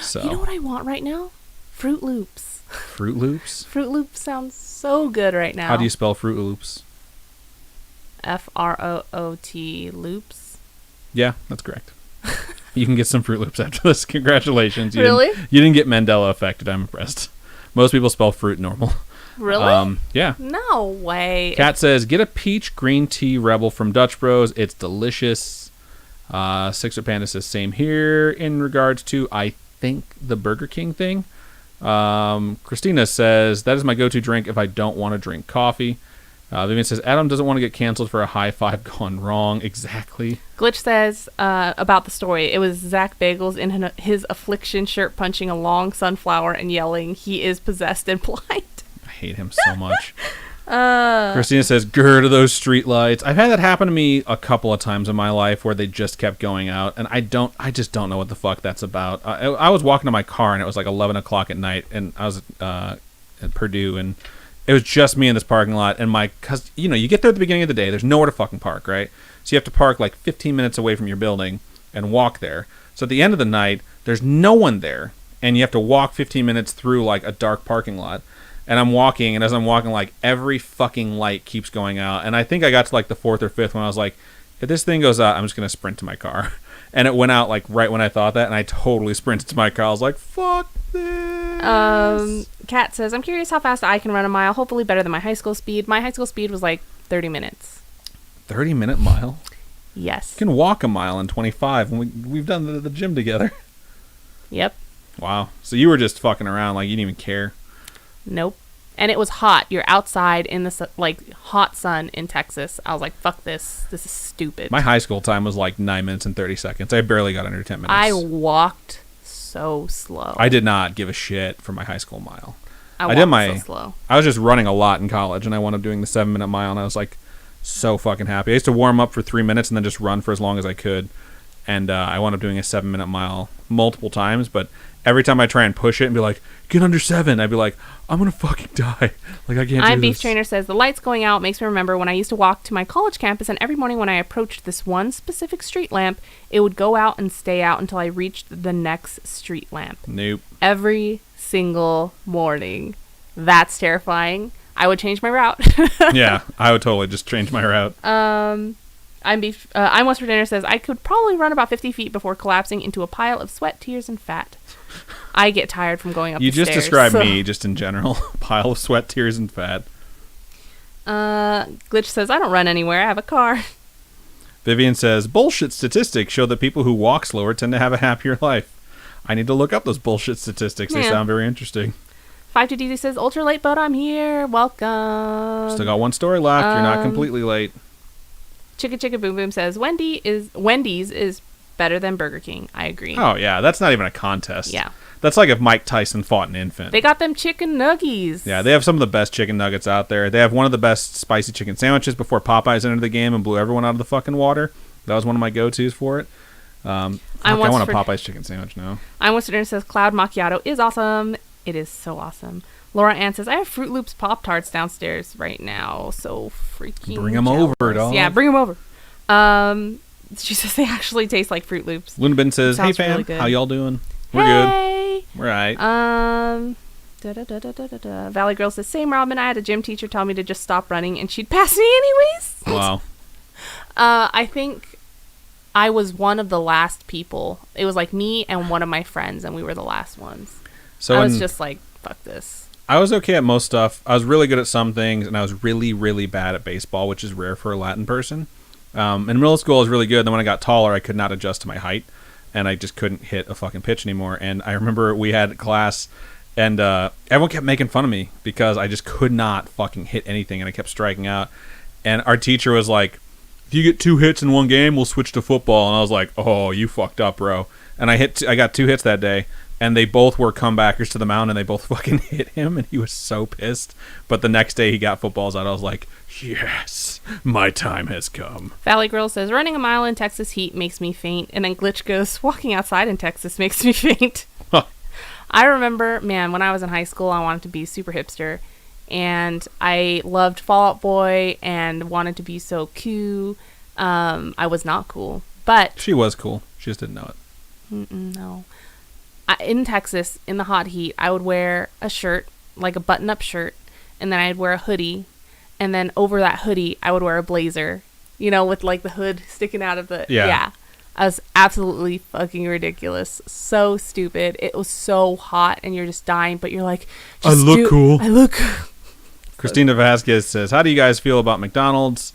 So you know what I want right now? Fruit Loops. Fruit Loops? Fruit Loops sounds so good right now. How do you spell Fruit Loops? F-R-O-O-T Loops. Yeah, that's correct. You can get some Fruit Loops after this. Congratulations. Really? You didn't get Mandela affected. I'm impressed. Most people spell fruit normal. Really? Yeah. No way. Kat says, get a peach green tea Rebel from Dutch Bros. It's delicious. Sixer Panda says, same here in regards to, I think, the Burger King thing. Christina says, that is my go-to drink if I don't want to drink coffee. Vivian says, Adam doesn't want to get canceled for a high five gone wrong. Exactly. Glitch says about the story, it was Zach Bagels in his affliction shirt punching a long sunflower and yelling, he is possessed and blind. I hate him so much. Christina says, grr to those street lights. I've had that happen to me a couple of times in my life where they just kept going out, and I just don't know what the fuck that's about. I was walking to my car, and it was like 11 o'clock at night, and I was at Purdue, and it was just me in this parking lot, and because you get there at the beginning of the day, there's nowhere to fucking park, right? So you have to park like 15 minutes away from your building and walk there. So at the end of the night, there's no one there, and you have to walk 15 minutes through like a dark parking lot. And I'm walking, and as I'm walking, like every fucking light keeps going out. And I think I got to like the fourth or fifth when I was like, if this thing goes out, I'm just gonna sprint to my car. And it went out like right when I thought that, and I totally sprinted to my car. I was like, fuck this. Kat says, I'm curious how fast I can run a mile, hopefully better than my high school speed. My high school speed was like 30 minutes. 30-minute mile? Yes. You can walk a mile in 25 when we've done the gym together. Yep. Wow. So you were just fucking around, like you didn't even care. Nope. And it was hot. You're outside in the hot sun in Texas. I was like, fuck this. This is stupid. My high school time was like 9 minutes and 30 seconds. I barely got under 10 minutes. I walked so slow. I did not give a shit for my high school mile. I walked so slow. I was just running a lot in college, and I wound up doing the 7-minute mile, and I was like so fucking happy. I used to warm up for 3 minutes and then just run for as long as I could. And I wound up doing a 7-minute mile multiple times, but every time I try and push it and be like, get under 7, I'd be like, I'm going to fucking die. Like, I can't do this. Beef Trainer says, the lights going out makes me remember when I used to walk to my college campus, and every morning when I approached this one specific street lamp, it would go out and stay out until I reached the next street lamp. Nope. Every single morning. That's terrifying. I would change my route. Yeah, I would totally just change my route. I'm West Virginia says, I could probably run about 50 feet before collapsing into a pile of sweat, tears, and fat. I get tired from going up the stairs. You just described me just in general. Pile of sweat, tears, and fat. Glitch says, I don't run anywhere. I have a car. Vivian says, bullshit statistics show that people who walk slower tend to have a happier life. I need to look up those bullshit statistics. They sound very interesting. 52DZ says, ultra late, but I'm here. Welcome. Still got one story left. You're not completely late. Chicka Chicka Boom Boom says, Wendy's is better than Burger King. I agree. Oh, yeah. That's not even a contest. Yeah. That's like if Mike Tyson fought an infant. They got them chicken nuggies. Yeah, they have some of the best chicken nuggets out there. They have one of the best spicy chicken sandwiches before Popeyes entered the game and blew everyone out of the fucking water. That was one of my go-tos for it. I want a Popeyes chicken sandwich now. I'm What's Dinner says, Cloud Macchiato is awesome. It is so awesome. Laura Ann says, I have Fruit Loops Pop-Tarts downstairs right now. So freaking Bring them over, dog. Yeah, bring them over. She says they actually taste like Fruit Loops. Luna Ben says, hey fam, how y'all doing? We're good. We're right. Valley Girl says, same Robin, I had a gym teacher tell me to just stop running and she'd pass me anyways. Wow. I think I was one of the last people. It was like me and one of my friends, and we were the last ones. So I was just like, fuck this. I was okay at most stuff. I was really good at some things, and I was really, really bad at baseball, which is rare for a Latin person. In middle school, I was really good. Then when I got taller, I could not adjust to my height, and I just couldn't hit a fucking pitch anymore. And I remember we had class, and everyone kept making fun of me because I just could not fucking hit anything, and I kept striking out. And our teacher was like, if you get 2 hits in one game, we'll switch to football. And I was like, oh, you fucked up, bro. And I got 2 hits that day. And they both were comebackers to the mound, and they both fucking hit him, and he was so pissed. But the next day he got footballs out. I was like, yes, my time has come. Valley Girl says, running a mile in Texas heat makes me faint. And then Glitch goes, walking outside in Texas makes me faint. I remember, man, when I was in high school, I wanted to be super hipster. And I loved Fall Out Boy and wanted to be so cool. I was not cool. But she was cool. She just didn't know it. No. in Texas, in the hot heat, I would wear a shirt, like a button-up shirt, and then I'd wear a hoodie, and then over that hoodie, I would wear a blazer, with like the hood sticking out of the... Yeah. I was absolutely fucking ridiculous. So stupid. It was so hot, and you're just dying, but you're like... I look cool. I look... Christina Vasquez says, how do you guys feel about McDonald's?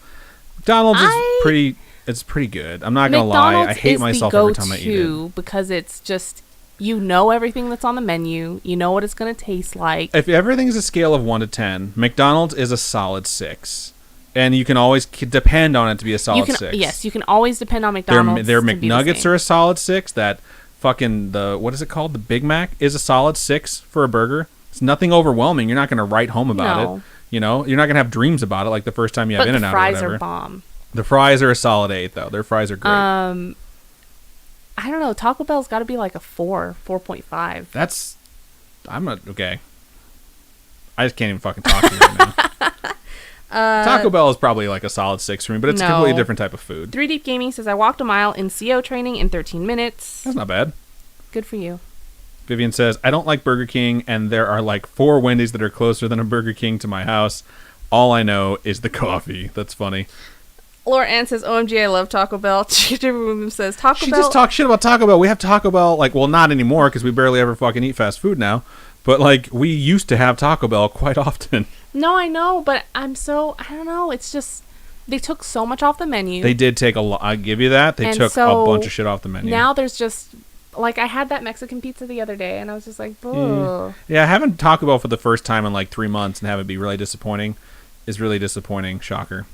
McDonald's is pretty... It's pretty good. I'm not going to lie. I hate myself every time I eat it. Because it's just... You know everything that's on the menu. You know what it's going to taste like. If everything's a scale of 1 to 10, McDonald's is a solid 6. And you can always depend on it to be a solid 6. Yes, you can always depend on McDonald's. Their McNuggets are a solid 6. That fucking, what is it called? The Big Mac is a solid 6 for a burger. It's nothing overwhelming. You're not going to write home about it. You're not going to have dreams about it like the first time you have In-N-Out or whatever. The fries are bomb. The fries are a solid 8, though. Their fries are great. I don't know. Taco Bell's got to be like a 4.5. Okay. I just can't even fucking talk to you right now. Taco Bell is probably like a solid 6 for me, but it's a completely different type of food. 3 Deep Gaming says, I walked a mile in CO training in 13 minutes. That's not bad. Good for you. Vivian says, I don't like Burger King, and there are like 4 Wendy's that are closer than a Burger King to my house. All I know is the coffee. That's funny. Laura Ann says, OMG, I love Taco Bell. Chicken says, Taco Bell. She just talks shit about Taco Bell. We have Taco Bell, not anymore because we barely ever fucking eat fast food now. But, we used to have Taco Bell quite often. No, I know, but I don't know. It's just, they took so much off the menu. They did take a lot. I give you that. They took a bunch of shit off the menu. Now there's just, I had that Mexican pizza the other day, and I was just like, ugh. Yeah, having Taco Bell for the first time in, 3 months and have it be really disappointing is really disappointing. Shocker.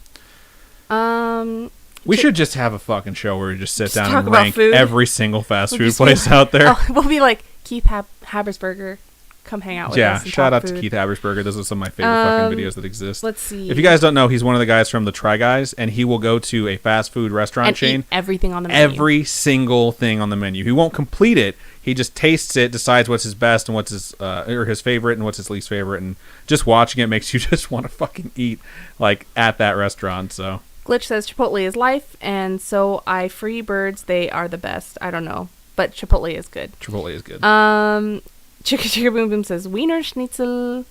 We should just have a fucking show where we just sit down and rank every single fast food place out there. We'll be like, Keith Habersberger, come hang out with us. Yeah, shout out to Keith Habersberger. Those are some of my favorite fucking videos that exist. Let's see. If you guys don't know, he's one of the guys from the Try Guys, and he will go to a fast food restaurant chain. Eat everything on the menu. Every single thing on the menu. He won't complete it. He just tastes it, decides what's his best and what's his his favorite and what's his least favorite, and just watching it makes you just want to fucking eat at that restaurant. So. Glitch says Chipotle is life, and so I free birds. They are the best. I don't know, but Chipotle is good. Chipotle is good. Chicka Boom Boom says Wiener Schnitzel.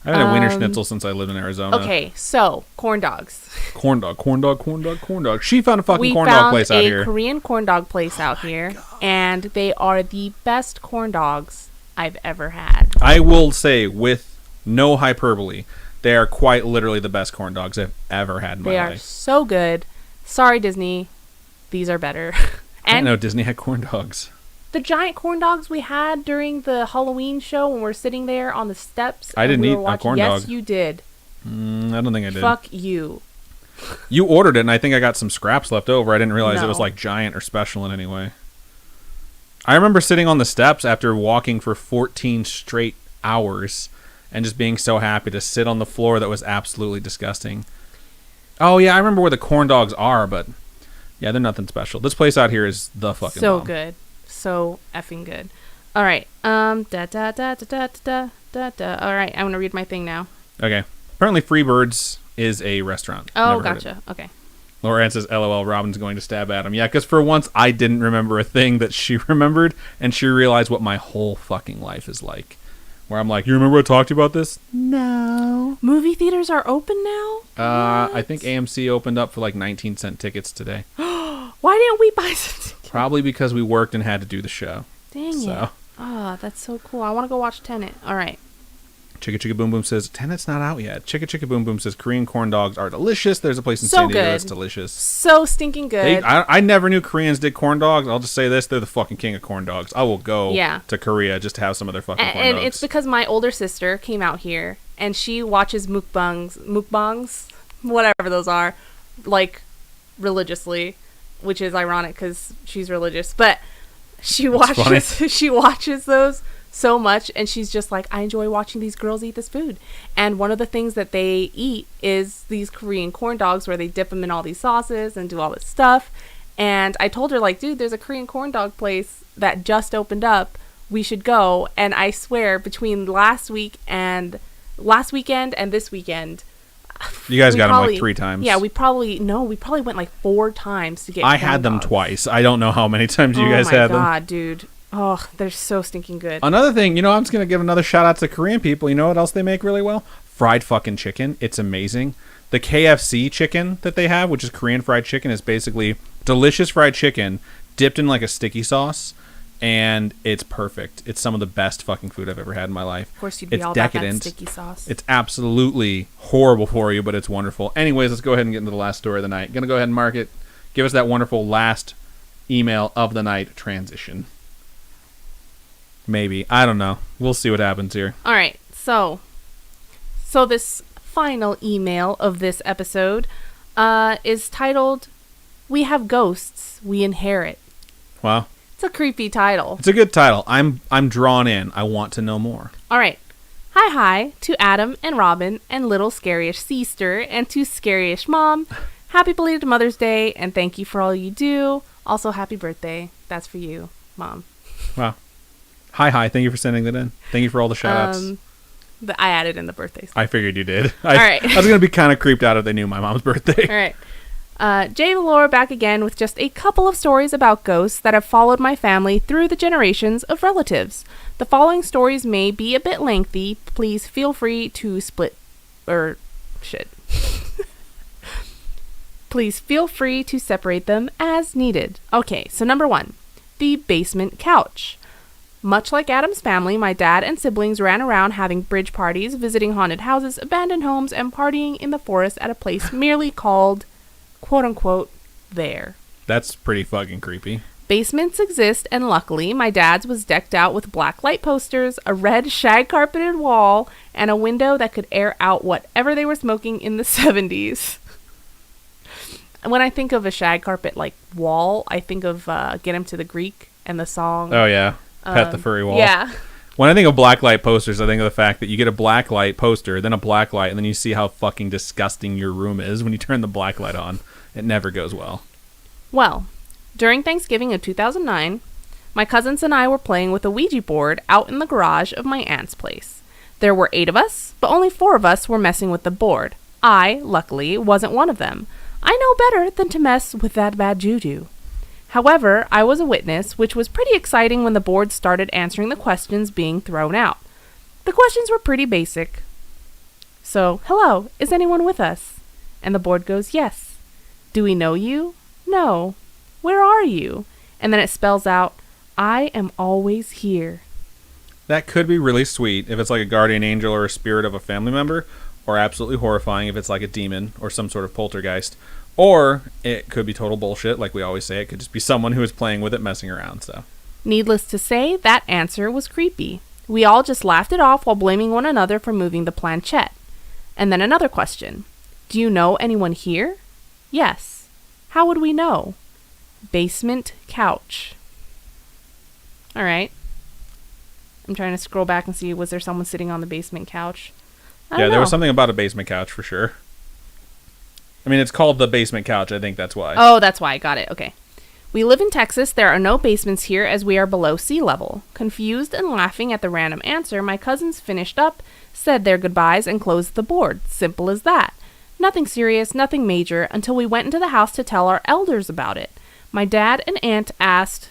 I haven't had a Wiener Schnitzel since I lived in Arizona. Okay, so corn dogs. Corn dog. She found a fucking corn dog place out here. We found a Korean corn dog place out here, and they are the best corn dogs I've ever had. I will say, with no hyperbole, they are quite literally the best corn dogs I've ever had in my life. They are so good. Sorry, Disney. These are better. I didn't know Disney had corn dogs. The giant corn dogs we had during the Halloween show when we're sitting there on the steps. I didn't eat a corn dog. Yes, you did. I don't think I did. Fuck you. You ordered it, and I think I got some scraps left over. I didn't realize it was giant or special in any way. I remember sitting on the steps after walking for 14 straight hours and just being so happy to sit on the floor that was absolutely disgusting. Oh, yeah, I remember where the corn dogs are, but yeah, they're nothing special. This place out here is the fucking bomb. Good. So effing good. All right. All right, I'm going to read my thing now. Okay. Apparently Freebirds is a restaurant. Oh, gotcha. Okay. Laura Ann says, LOL, Robin's going to stab Adam. Yeah, because for once I didn't remember a thing that she remembered, and she realized what my whole fucking life is like. Where I'm like, you remember I talked to you about this? No. Movie theaters are open now? I think AMC opened up for 19-cent tickets today. Why didn't we buy some tickets? Probably because we worked and had to do the show. Dang it. Oh, that's so cool. I want to go watch Tenet. All right. Chicka Boom Boom says, Tenet's not out yet. Chicka Boom Boom says, Korean corn dogs are delicious. There's a place in San Diego that's delicious. So stinking good. I never knew Koreans did corn dogs. I'll just say this. They're the fucking king of corn dogs. I will go to Korea just to have some of their fucking corn dogs. And it's because my older sister came out here, and she watches mukbangs, whatever those are, religiously, which is ironic because she's religious. But she watches those so much, and she's just like, I enjoy watching these girls eat this food. And one of the things that they eat is these Korean corn dogs where they dip them in all these sauces and do all this stuff. And I told her, dude, there's a Korean corn dog place that just opened up. We should go. And I swear, between last weekend and this weekend, you guys got them 3 times. Yeah, we probably went 4 times to get. I had them twice. I don't know how many times you guys had them. Oh my god, dude. Oh, they're so stinking good. Another thing, I'm just going to give another shout out to Korean people. You know what else they make really well? Fried fucking chicken. It's amazing. The KFC chicken that they have, which is Korean fried chicken, is basically delicious fried chicken dipped in like a sticky sauce, and it's perfect. It's some of the best fucking food I've ever had in my life. Of course, you'd be all about that sticky sauce. It's absolutely horrible for you, but it's wonderful. Anyways, let's go ahead and get into the last story of the night. Gonna go ahead and mark it. Give us that wonderful last email of the night transition. Maybe. I don't know. We'll see what happens here. All right. So this final email of this episode is titled, "We Have Ghosts We Inherit." Wow. It's a creepy title. It's a good title. I'm drawn in. I want to know more. All right. Hi to Adam and Robin and little Scaryish sister and to Scaryish mom. Happy belated Mother's Day and thank you for all you do. Also, happy birthday. That's for you, Mom. Wow. Hi. Thank you for sending that in. Thank you for all the shout-outs. I added in the birthdays. I figured you did. All right. I was going to be kind of creeped out if they knew my mom's birthday. All right. Jay Valor back again with just a couple of stories about ghosts that have followed my family through the generations of relatives. The following stories may be a bit lengthy. Please feel free to Please feel free to separate them as needed. Okay, so number 1, the basement couch. Much like Adam's family, my dad and siblings ran around having bridge parties, visiting haunted houses, abandoned homes, and partying in the forest at a place merely called, quote-unquote, there. That's pretty fucking creepy. Basements exist, and luckily, my dad's was decked out with black light posters, a red shag-carpeted wall, and a window that could air out whatever they were smoking in the 70s. When I think of a shag carpet like wall, I think of Get Him to the Greek and the song. Oh, yeah. Pet the Furry Wall. Yeah. When I think of black light posters, I think of the fact that you get a black light poster, then a black light, and then you see how fucking disgusting your room is when you turn the black light on. It never goes well. Well, during Thanksgiving of 2009, my cousins and I were playing with a Ouija board out in the garage of my aunt's place. There were 8 of us, but only 4 of us were messing with the board. I, luckily, wasn't one of them. I know better than to mess with that bad juju. However, I was a witness, which was pretty exciting when the board started answering the questions being thrown out. The questions were pretty basic. So, hello, is anyone with us? And the board goes, yes. Do we know you? No. Where are you? And then it spells out, I am always here. That could be really sweet if it's like a guardian angel or a spirit of a family member, or absolutely horrifying if it's like a demon or some sort of poltergeist. Or it could be total bullshit, like we always say. It could just be someone who is playing with it, messing around. So, needless to say, that answer was creepy. We all just laughed it off while blaming one another for moving the planchette. And then another question. Do you know anyone here? Yes. How would we know? Basement couch. All right. I'm trying to scroll back and see, was there someone sitting on the basement couch? Yeah, there was something about a basement couch for sure. I mean, it's called the basement couch. I think that's why. Oh, that's why. Got it. Okay. We live in Texas. There are no basements here as we are below sea level. Confused and laughing at the random answer, my cousins finished up, said their goodbyes, and closed the board. Simple as that. Nothing serious, nothing major, until we went into the house to tell our elders about it. My dad and aunt asked,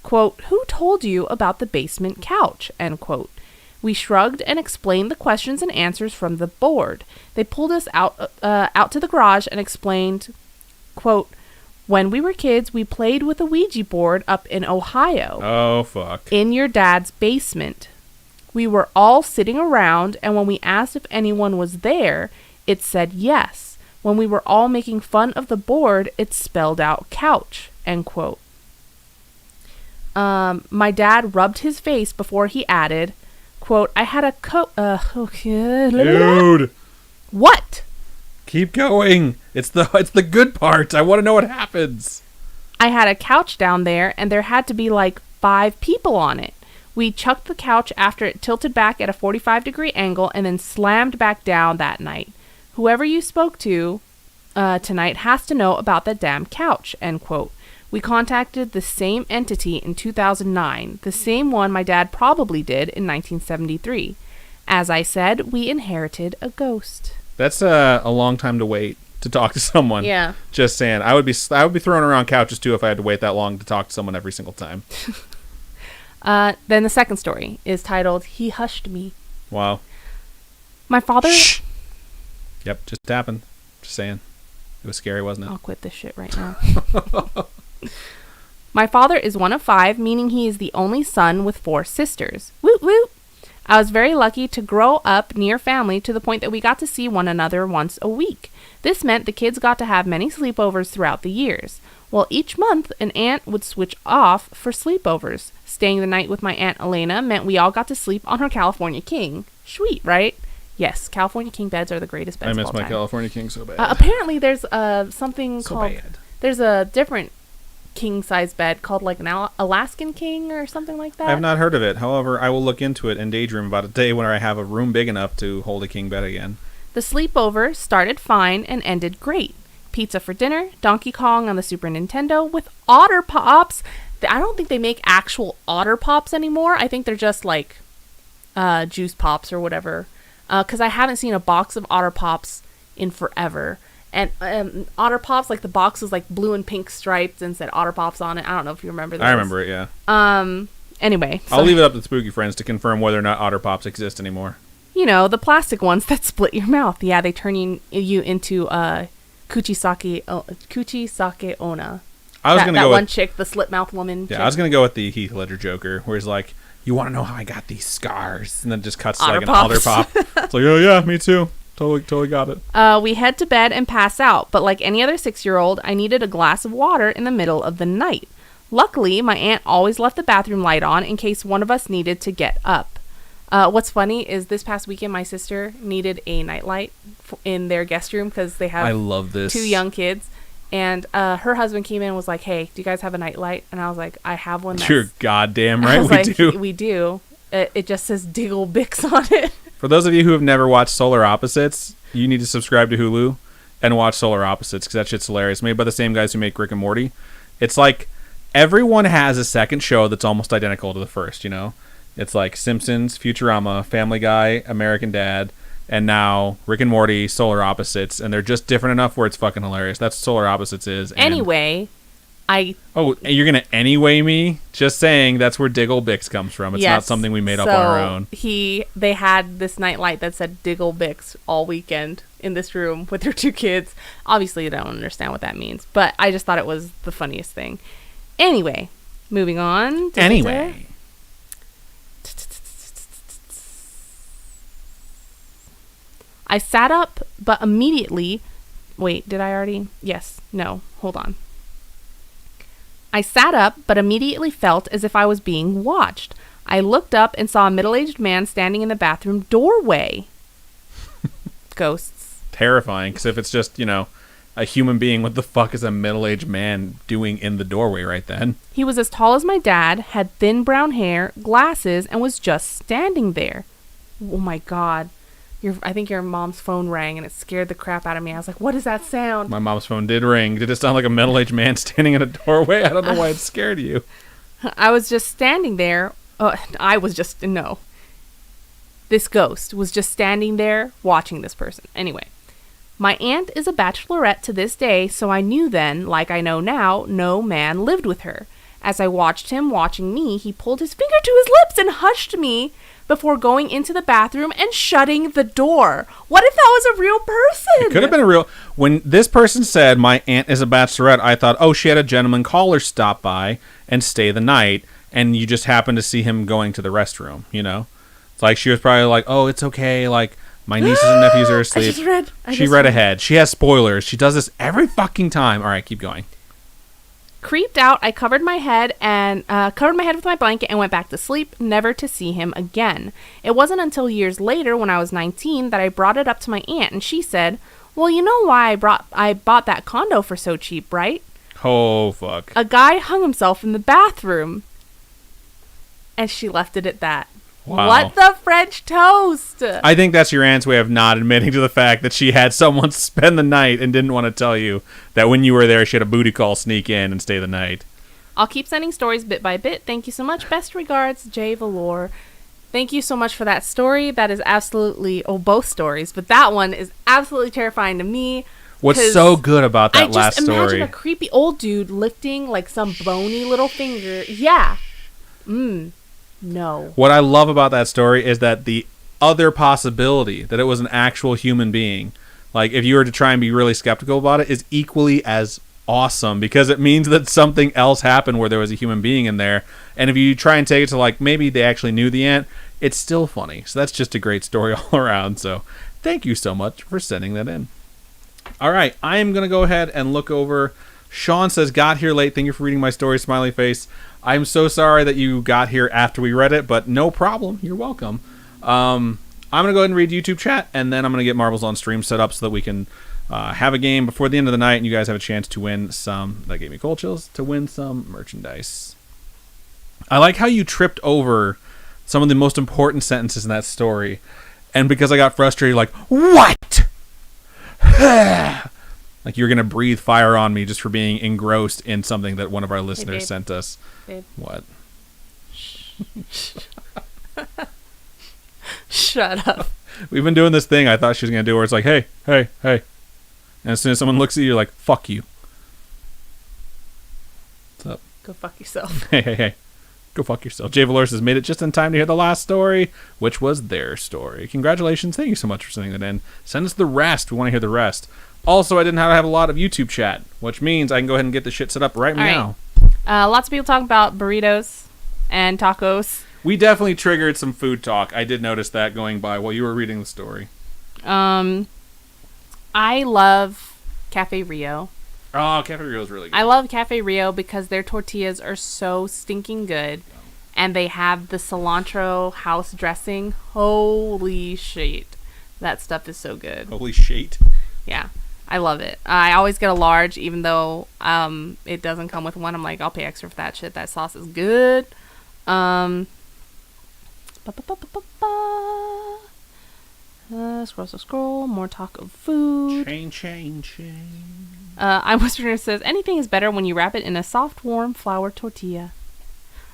quote, who told you about the basement couch? End quote. We shrugged and explained the questions and answers from the board. They pulled us out to the garage and explained, quote, when we were kids, we played with a Ouija board up in Ohio. Oh, fuck. In your dad's basement. We were all sitting around, and when we asked if anyone was there, it said yes. When we were all making fun of the board, it spelled out couch, end quote. My dad rubbed his face before he added, quote, I had a okay. Dude. What? Keep going. It's the good part. I want to know what happens. I had a couch down there, and there had to be like 5 people on it. We chucked the couch after it tilted back at a 45-degree angle and then slammed back down that night. Whoever you spoke to tonight has to know about that damn couch, end quote. We contacted the same entity in 2009, the same one my dad probably did in 1973. As I said, we inherited a ghost. That's a long time to wait to talk to someone. Yeah. Just saying. I would be throwing around couches too if I had to wait that long to talk to someone every single time. Then the second story is titled, He Hushed Me. Wow. My father... Shh. Yep, just happened. Just saying. It was scary, wasn't it? I'll quit this shit right now. My father is one of 5, meaning he is the only son with 4 sisters. Woot woot! I was very lucky to grow up near family to the point that we got to see one another once a week. This meant the kids got to have many sleepovers throughout the years. Well, each month, an aunt would switch off for sleepovers. Staying the night with my Aunt Elena meant we all got to sleep on her California King. Sweet, right? Yes, California King beds are the greatest beds I of miss all my time. California King so bad. Apparently, there's something so called... bad. There's a different king-size bed called like an Alaskan King or something like that. I have not heard of it. However, I will look into it and daydream about a day when I have a room big enough to hold a king bed again. The sleepover started fine and ended great. Pizza for dinner, Donkey Kong on the Super Nintendo with Otter Pops. I don't think they make actual Otter Pops anymore. I think they're just like juice pops or whatever. Because I haven't seen a box of Otter Pops in forever. And Otter Pops, like the box was like blue and pink striped and said Otter Pops on it. I don't know if you remember that. I remember it, yeah. Anyway. I'll leave it up to Spooky Friends to confirm whether or not Otter Pops exist anymore. You know, the plastic ones that split your mouth. Yeah, they turn you into Kuchisake Onna. I was gonna that go one with, chick, the slip mouth woman. Yeah, chick. I was gonna go with the Heath Ledger Joker, where he's like, "You want to know how I got these scars?" And then just cuts to like an Otter Pop. It's like, "Oh yeah, me too. Totally got it." We head to bed and pass out, but like any other 6-year-old, I needed a glass of water in the middle of the night. Luckily, my aunt always left the bathroom light on in case one of us needed to get up. What's funny is this past weekend, my sister needed a nightlight in their guest room because they have I love this. 2 young kids. And her husband came in and was like, "Hey, do you guys have a nightlight?" And I was like, "I have one." You're goddamn right, we do. We do. It just says Diggle Bix on it. For those of you who have never watched Solar Opposites, you need to subscribe to Hulu and watch Solar Opposites because that shit's hilarious. Made by the same guys who make Rick and Morty. It's like everyone has a second show that's almost identical to the first, you know? It's like Simpsons, Futurama, Family Guy, American Dad, and now Rick and Morty, Solar Opposites, and they're just different enough where it's fucking hilarious. That's what Solar Opposites is. And anyway, Oh, you're going to anyway me? Just saying that's where Diggle Bix comes from. It's not something we made up on our own. They had this nightlight that said Diggle Bix all weekend in this room with their 2 kids. Obviously, you don't understand what that means, but I just thought it was the funniest thing. Anyway, moving on. Anyway. I sat up, but immediately... Wait, did I already? Yes. No. Hold on. I sat up, but immediately felt as if I was being watched. I looked up and saw a middle-aged man standing in the bathroom doorway. Ghosts. Terrifying, because if it's just, a human being, what the fuck is a middle-aged man doing in the doorway right then? He was as tall as my dad, had thin brown hair, glasses, and was just standing there. Oh my god. I think your mom's phone rang and it scared the crap out of me. I was like, what is that sound? My mom's phone did ring. Did it sound like a middle-aged man standing in a doorway? I don't know why it scared you. I was just standing there. No. This ghost was just standing there watching this person. Anyway, my aunt is a bachelorette to this day, so I knew then, like I know now, no man lived with her. As I watched him watching me, he pulled his finger to his lips and hushed me before going into the bathroom and shutting the door. What if that was a real person? It could have been a real... When this person said, my aunt is a bachelorette, I thought, oh, she had a gentleman caller stop by and stay the night, and you just happened to see him going to the restroom, It's like she was probably like, oh, it's okay, like, my nieces and nephews are asleep. She read ahead. She has spoilers. She does this every fucking time. All right, keep going. Creeped out, I covered my head with my blanket and went back to sleep, never to see him again. It wasn't until years later, when I was 19, that I brought it up to my aunt, and she said, well, you know why I bought that condo for so cheap, right? Oh, fuck. A guy hung himself in the bathroom. And she left it at that. Wow. What the French toast? I think that's your aunt's way of not admitting to the fact that she had someone spend the night and didn't want to tell you that when you were there, she had a booty call sneak in and stay the night. I'll keep sending stories bit by bit. Thank you so much. Best regards, Jay Valor. Thank you so much for that story. That is absolutely... Oh, both stories. But that one is absolutely terrifying to me. What's so good about that last story? I just imagine a creepy old dude lifting like some bony little finger. Yeah. No. What I love about that story is that the other possibility that it was an actual human being, like if you were to try and be really skeptical about it, is equally as awesome because it means that something else happened where there was a human being in there. And if you try and take it to like maybe they actually knew the ant, it's still funny. So that's just a great story all around. So thank you so much for sending that in. All right, I am going to go ahead and look over. Sean says, got here late. Thank you for reading my story, smiley face. I'm so sorry that you got here after we read it, but no problem. You're welcome. I'm going to go ahead and read YouTube chat, and then I'm going to get Marbles on Stream set up so that we can have a game before the end of the night, and you guys have a chance to win some, that gave me cold chills, to win some merchandise. I like how you tripped over some of the most important sentences in that story, and because I got frustrated, like, what? Like you're going to breathe fire on me just for being engrossed in something that one of our listeners sent us. Babe. What? Shut up. We've been doing this thing I thought she was going to do where it's like, hey. And as soon as someone looks at you, you're like, fuck you. What's up? Go fuck yourself. Hey. Go fuck yourself. Jay Valor says, made it just in time to hear the last story, which was their story. Congratulations. Thank you so much for sending that in. Send us the rest. We want to hear the rest. Also, I didn't have a lot of YouTube chat, which means I can go ahead and get the shit set up right now. Lots of people talking about burritos and tacos. We definitely triggered some food talk. I did notice that going by while you were reading the story. I love Cafe Rio. Oh, Cafe Rio is really good. I love Cafe Rio because their tortillas are so stinking good. And they have the cilantro house dressing. Holy shit. That stuff is so good. Holy shit. Yeah. I love it. I always get a large, even though it doesn't come with one. I'm like, I'll pay extra for that shit. That sauce is good. Scroll. More talk of food. Chain. I'm Whispering says, anything is better when you wrap it in a soft, warm flour tortilla.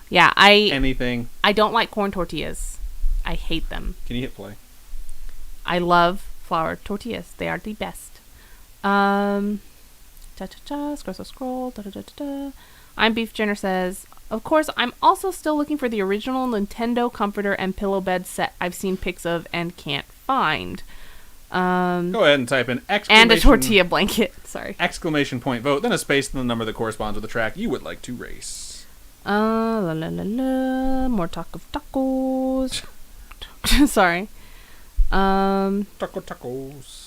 Yeah, Anything. I don't like corn tortillas. I hate them. Can you hit play? I love flour tortillas. They are the best. Scroll. I'm Beef Jenner says, of course, I'm also still looking for the original Nintendo comforter and pillow bed set I've seen pics of and can't find. Go ahead and type in exclamation... And a tortilla blanket. Sorry. Exclamation point vote, then a space, and the number that corresponds with the track you would like to race. More talk of tacos. Sorry. Tacos.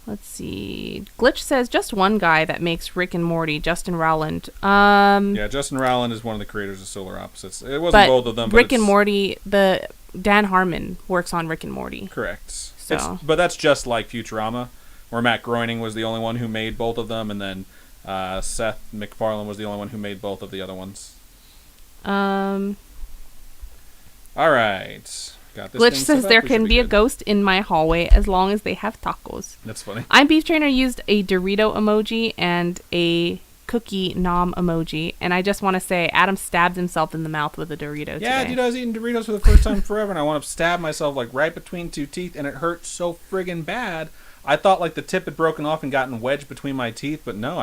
Let's see. Glitch says just one guy that makes Rick and Morty, Justin Rowland. Yeah, Justin Rowland is one of the creators of Solar Opposites. It wasn't both of them, but Rick and Morty, the Dan Harmon works on Rick and Morty. Correct. So. But that's just like Futurama, where Matt Groening was the only one who made both of them, and then Seth MacFarlane was the only one who made both of the other ones. All right. Glitch says there can be a ghost in my hallway as long as they have tacos. That's funny. I'm Beef Trainer used a Dorito emoji and a cookie nom emoji, and I just want to say Adam stabbed himself in the mouth with a Dorito Yeah, today. dude, I was eating Doritos for the first time forever, and I want to stab myself like right between two teeth, and it hurt so friggin' bad. I thought like the tip had broken off and gotten wedged between my teeth, but no,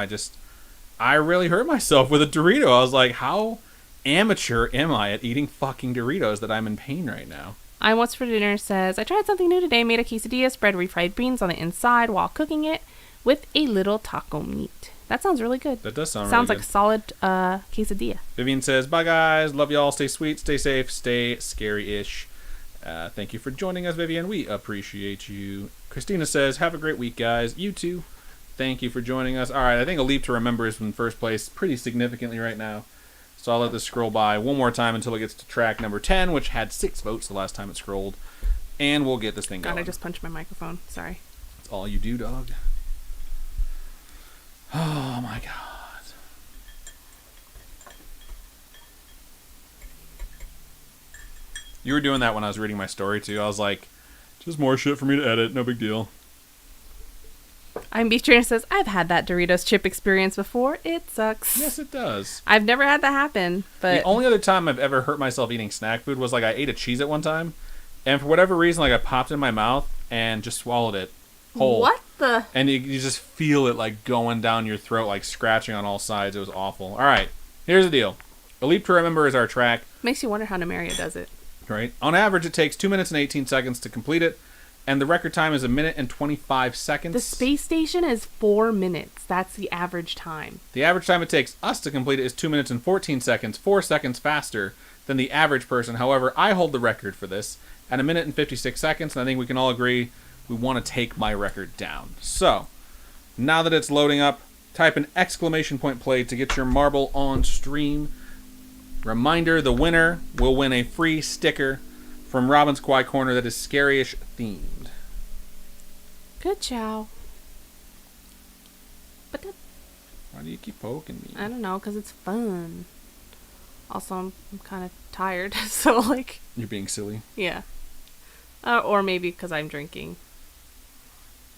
I really hurt myself with a Dorito. I was like, how amateur am I at eating fucking Doritos that I'm in pain right now? I'm What's for Dinner says, I tried something new today, made a quesadilla, spread refried beans on the inside while cooking it with a little taco meat. That sounds really good. That does sound Sounds really like a solid quesadilla. Vivian says, bye guys, love y'all, stay sweet, stay safe, stay scary-ish. Thank you for joining us, Vivian, we appreciate you. Christina says, have a great week guys, you too. Thank you for joining us. Alright, I think A Leap to Remember is in first place pretty significantly right now. So I'll let this scroll by one more time until it gets to track number 10, which had 6 votes the last time it scrolled. And we'll get this thing going. God, I just punched my microphone. Sorry. That's all you do, dog. Oh my god. You were doing that when I was reading my story too. I was like, just more shit for me to edit, no big deal. I'm Beef Trainer says, I've had that Doritos chip experience before. It sucks. Yes, it does. I've never had that happen, but... The only other time I've ever hurt myself eating snack food was like I ate a Cheez-It one time, and for whatever reason, like I popped it in my mouth and just swallowed it whole. What the... And you just feel it like going down your throat, like scratching on all sides. It was awful. All right, here's the deal. A Leap to Remember is our track. Makes you wonder how Namaria does it. Right. On average, it takes 2 minutes and 18 seconds to complete it, and the record time is 1 minute and 25 seconds. The space station is 4 minutes. That's the average time. The average time it takes us to complete it is 2 minutes and 14 seconds, 4 seconds faster than the average person. However, I hold the record for this at 1 minute and 56 seconds, and I think we can all agree we want to take my record down. So, now that it's loading up, type an exclamation point play to get your marble on stream. Reminder, the winner will win a free sticker from Robin's Quiet Corner that is Scaryish themed. Good chow. Why do you keep poking me? I don't know, because it's fun. Also, I'm kind of tired, so like... You're being silly. Yeah. Or maybe because I'm drinking.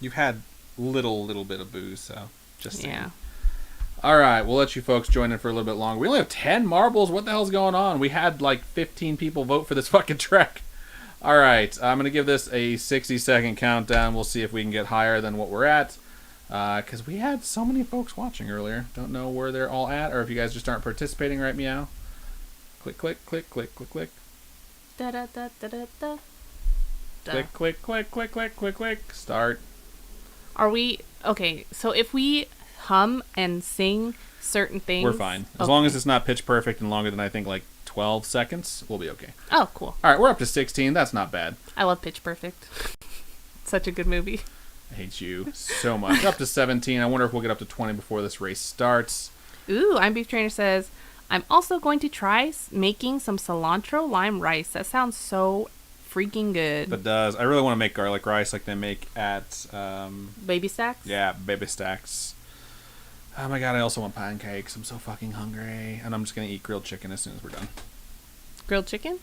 You've had little bit of booze, so just saying. Yeah. Alright, we'll let you folks join in for a little bit longer. We only have 10 marbles. What the hell's going on? We had like 15 people vote for this fucking track. Alright, I'm going to give this a 60-second countdown. We'll see if we can get higher than what we're at. Because we had so many folks watching earlier. Don't know where they're all at, or if you guys just aren't participating right meow. Click, click, click, click, click, click. Da da da da da da. Click, click, click, click, click, click, click. Start. Are we... Okay, so if we hum and sing certain things... We're fine. As long as it's not pitch perfect and longer than I think like 12 seconds, we'll be okay. Oh, cool. Alright, we're up to 16. That's not bad. I love Pitch Perfect. Such a good movie. I hate you so much. Up to 17. I wonder if we'll get up to 20 before this race starts. Ooh, I'm Beef Trainer says, I'm also going to try making some cilantro lime rice. That sounds so freaking good. That does. I really want to make garlic rice like they make at... Baby Stacks? Yeah, Baby Stacks. Oh my god, I also want pancakes. I'm so fucking hungry. And I'm just going to eat grilled chicken as soon as we're done. Grilled chicken?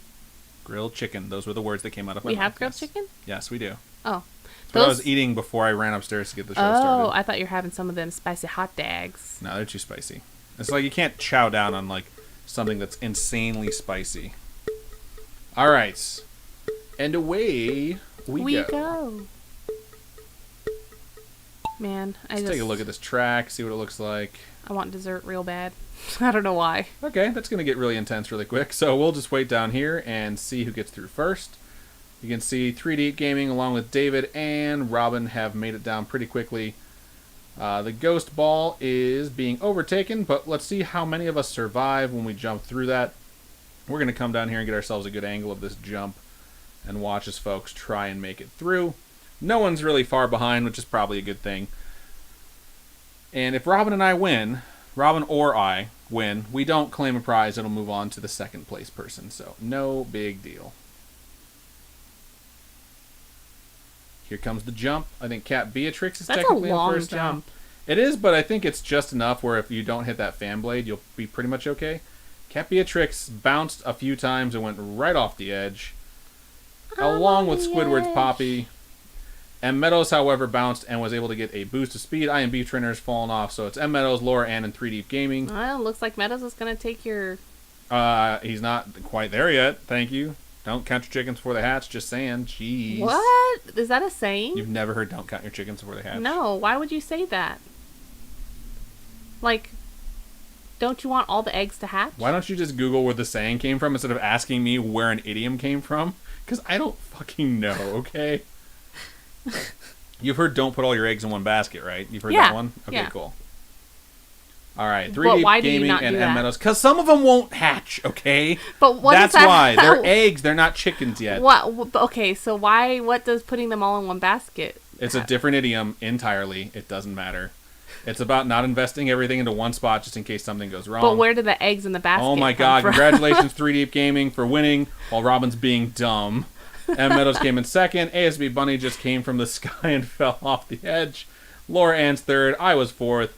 Grilled chicken. Those were the words that came out of my mouth. We have grilled yes. chicken? Yes, we do. Oh. But I was eating before I ran upstairs to get the show started. Oh, I thought you were having some of them spicy hot dogs. No, they're too spicy. It's like you can't chow down on like something that's insanely spicy. All right. And away we go. Man, Let's take a look at this track, see what it looks like. I want dessert real bad. I don't know why. Okay, that's going to get really intense really quick. So we'll just wait down here and see who gets through first. You can see 3D Gaming along with David and Robin have made it down pretty quickly. The ghost ball is being overtaken, but let's see how many of us survive when we jump through that. We're going to come down here and get ourselves a good angle of this jump and watch as folks try and make it through. No one's really far behind, which is probably a good thing. And if Robin and I win, Robin or I win, we don't claim a prize. It'll move on to the second place person, so no big deal. Here comes the jump. I think Cat Beatrix is technically in first jump. It is, but I think it's just enough where if you don't hit that fan blade, you'll be pretty much okay. Cat Beatrix bounced a few times and went right off the edge. Along with Squidward's Poppy. M. Meadows, however, bounced and was able to get a boost of speed. I Am Beef Trainer has fallen off, so it's M. Meadows, Laura Ann, and 3D Gaming. Well, looks like Meadows is going to take your... He's not quite there yet. Thank you. Don't count your chickens before they hatch. Just saying. Jeez. What? Is that a saying? You've never heard don't count your chickens before they hatch? No. Why would you say that? Like, don't you want all the eggs to hatch? Why don't you just Google where the saying came from instead of asking me where an idiom came from? Because I don't fucking know, okay? You've heard don't put all your eggs in one basket, right? You've heard that one? Okay, yeah. Cool. All right, 3D Gaming and M. Meadows. Because some of them won't hatch, okay? But what That's why. They're eggs. They're not chickens yet. What? Okay, so what does putting them all in one basket? It's a different idiom entirely. It doesn't matter. It's about not investing everything into one spot just in case something goes wrong. But where do the eggs in the basket Oh my god, congratulations 3D Gaming for winning while Robin's being dumb. M. Meadows came in second. ASB Bunny just came from the sky and fell off the edge. Laura Ann's third. I was fourth.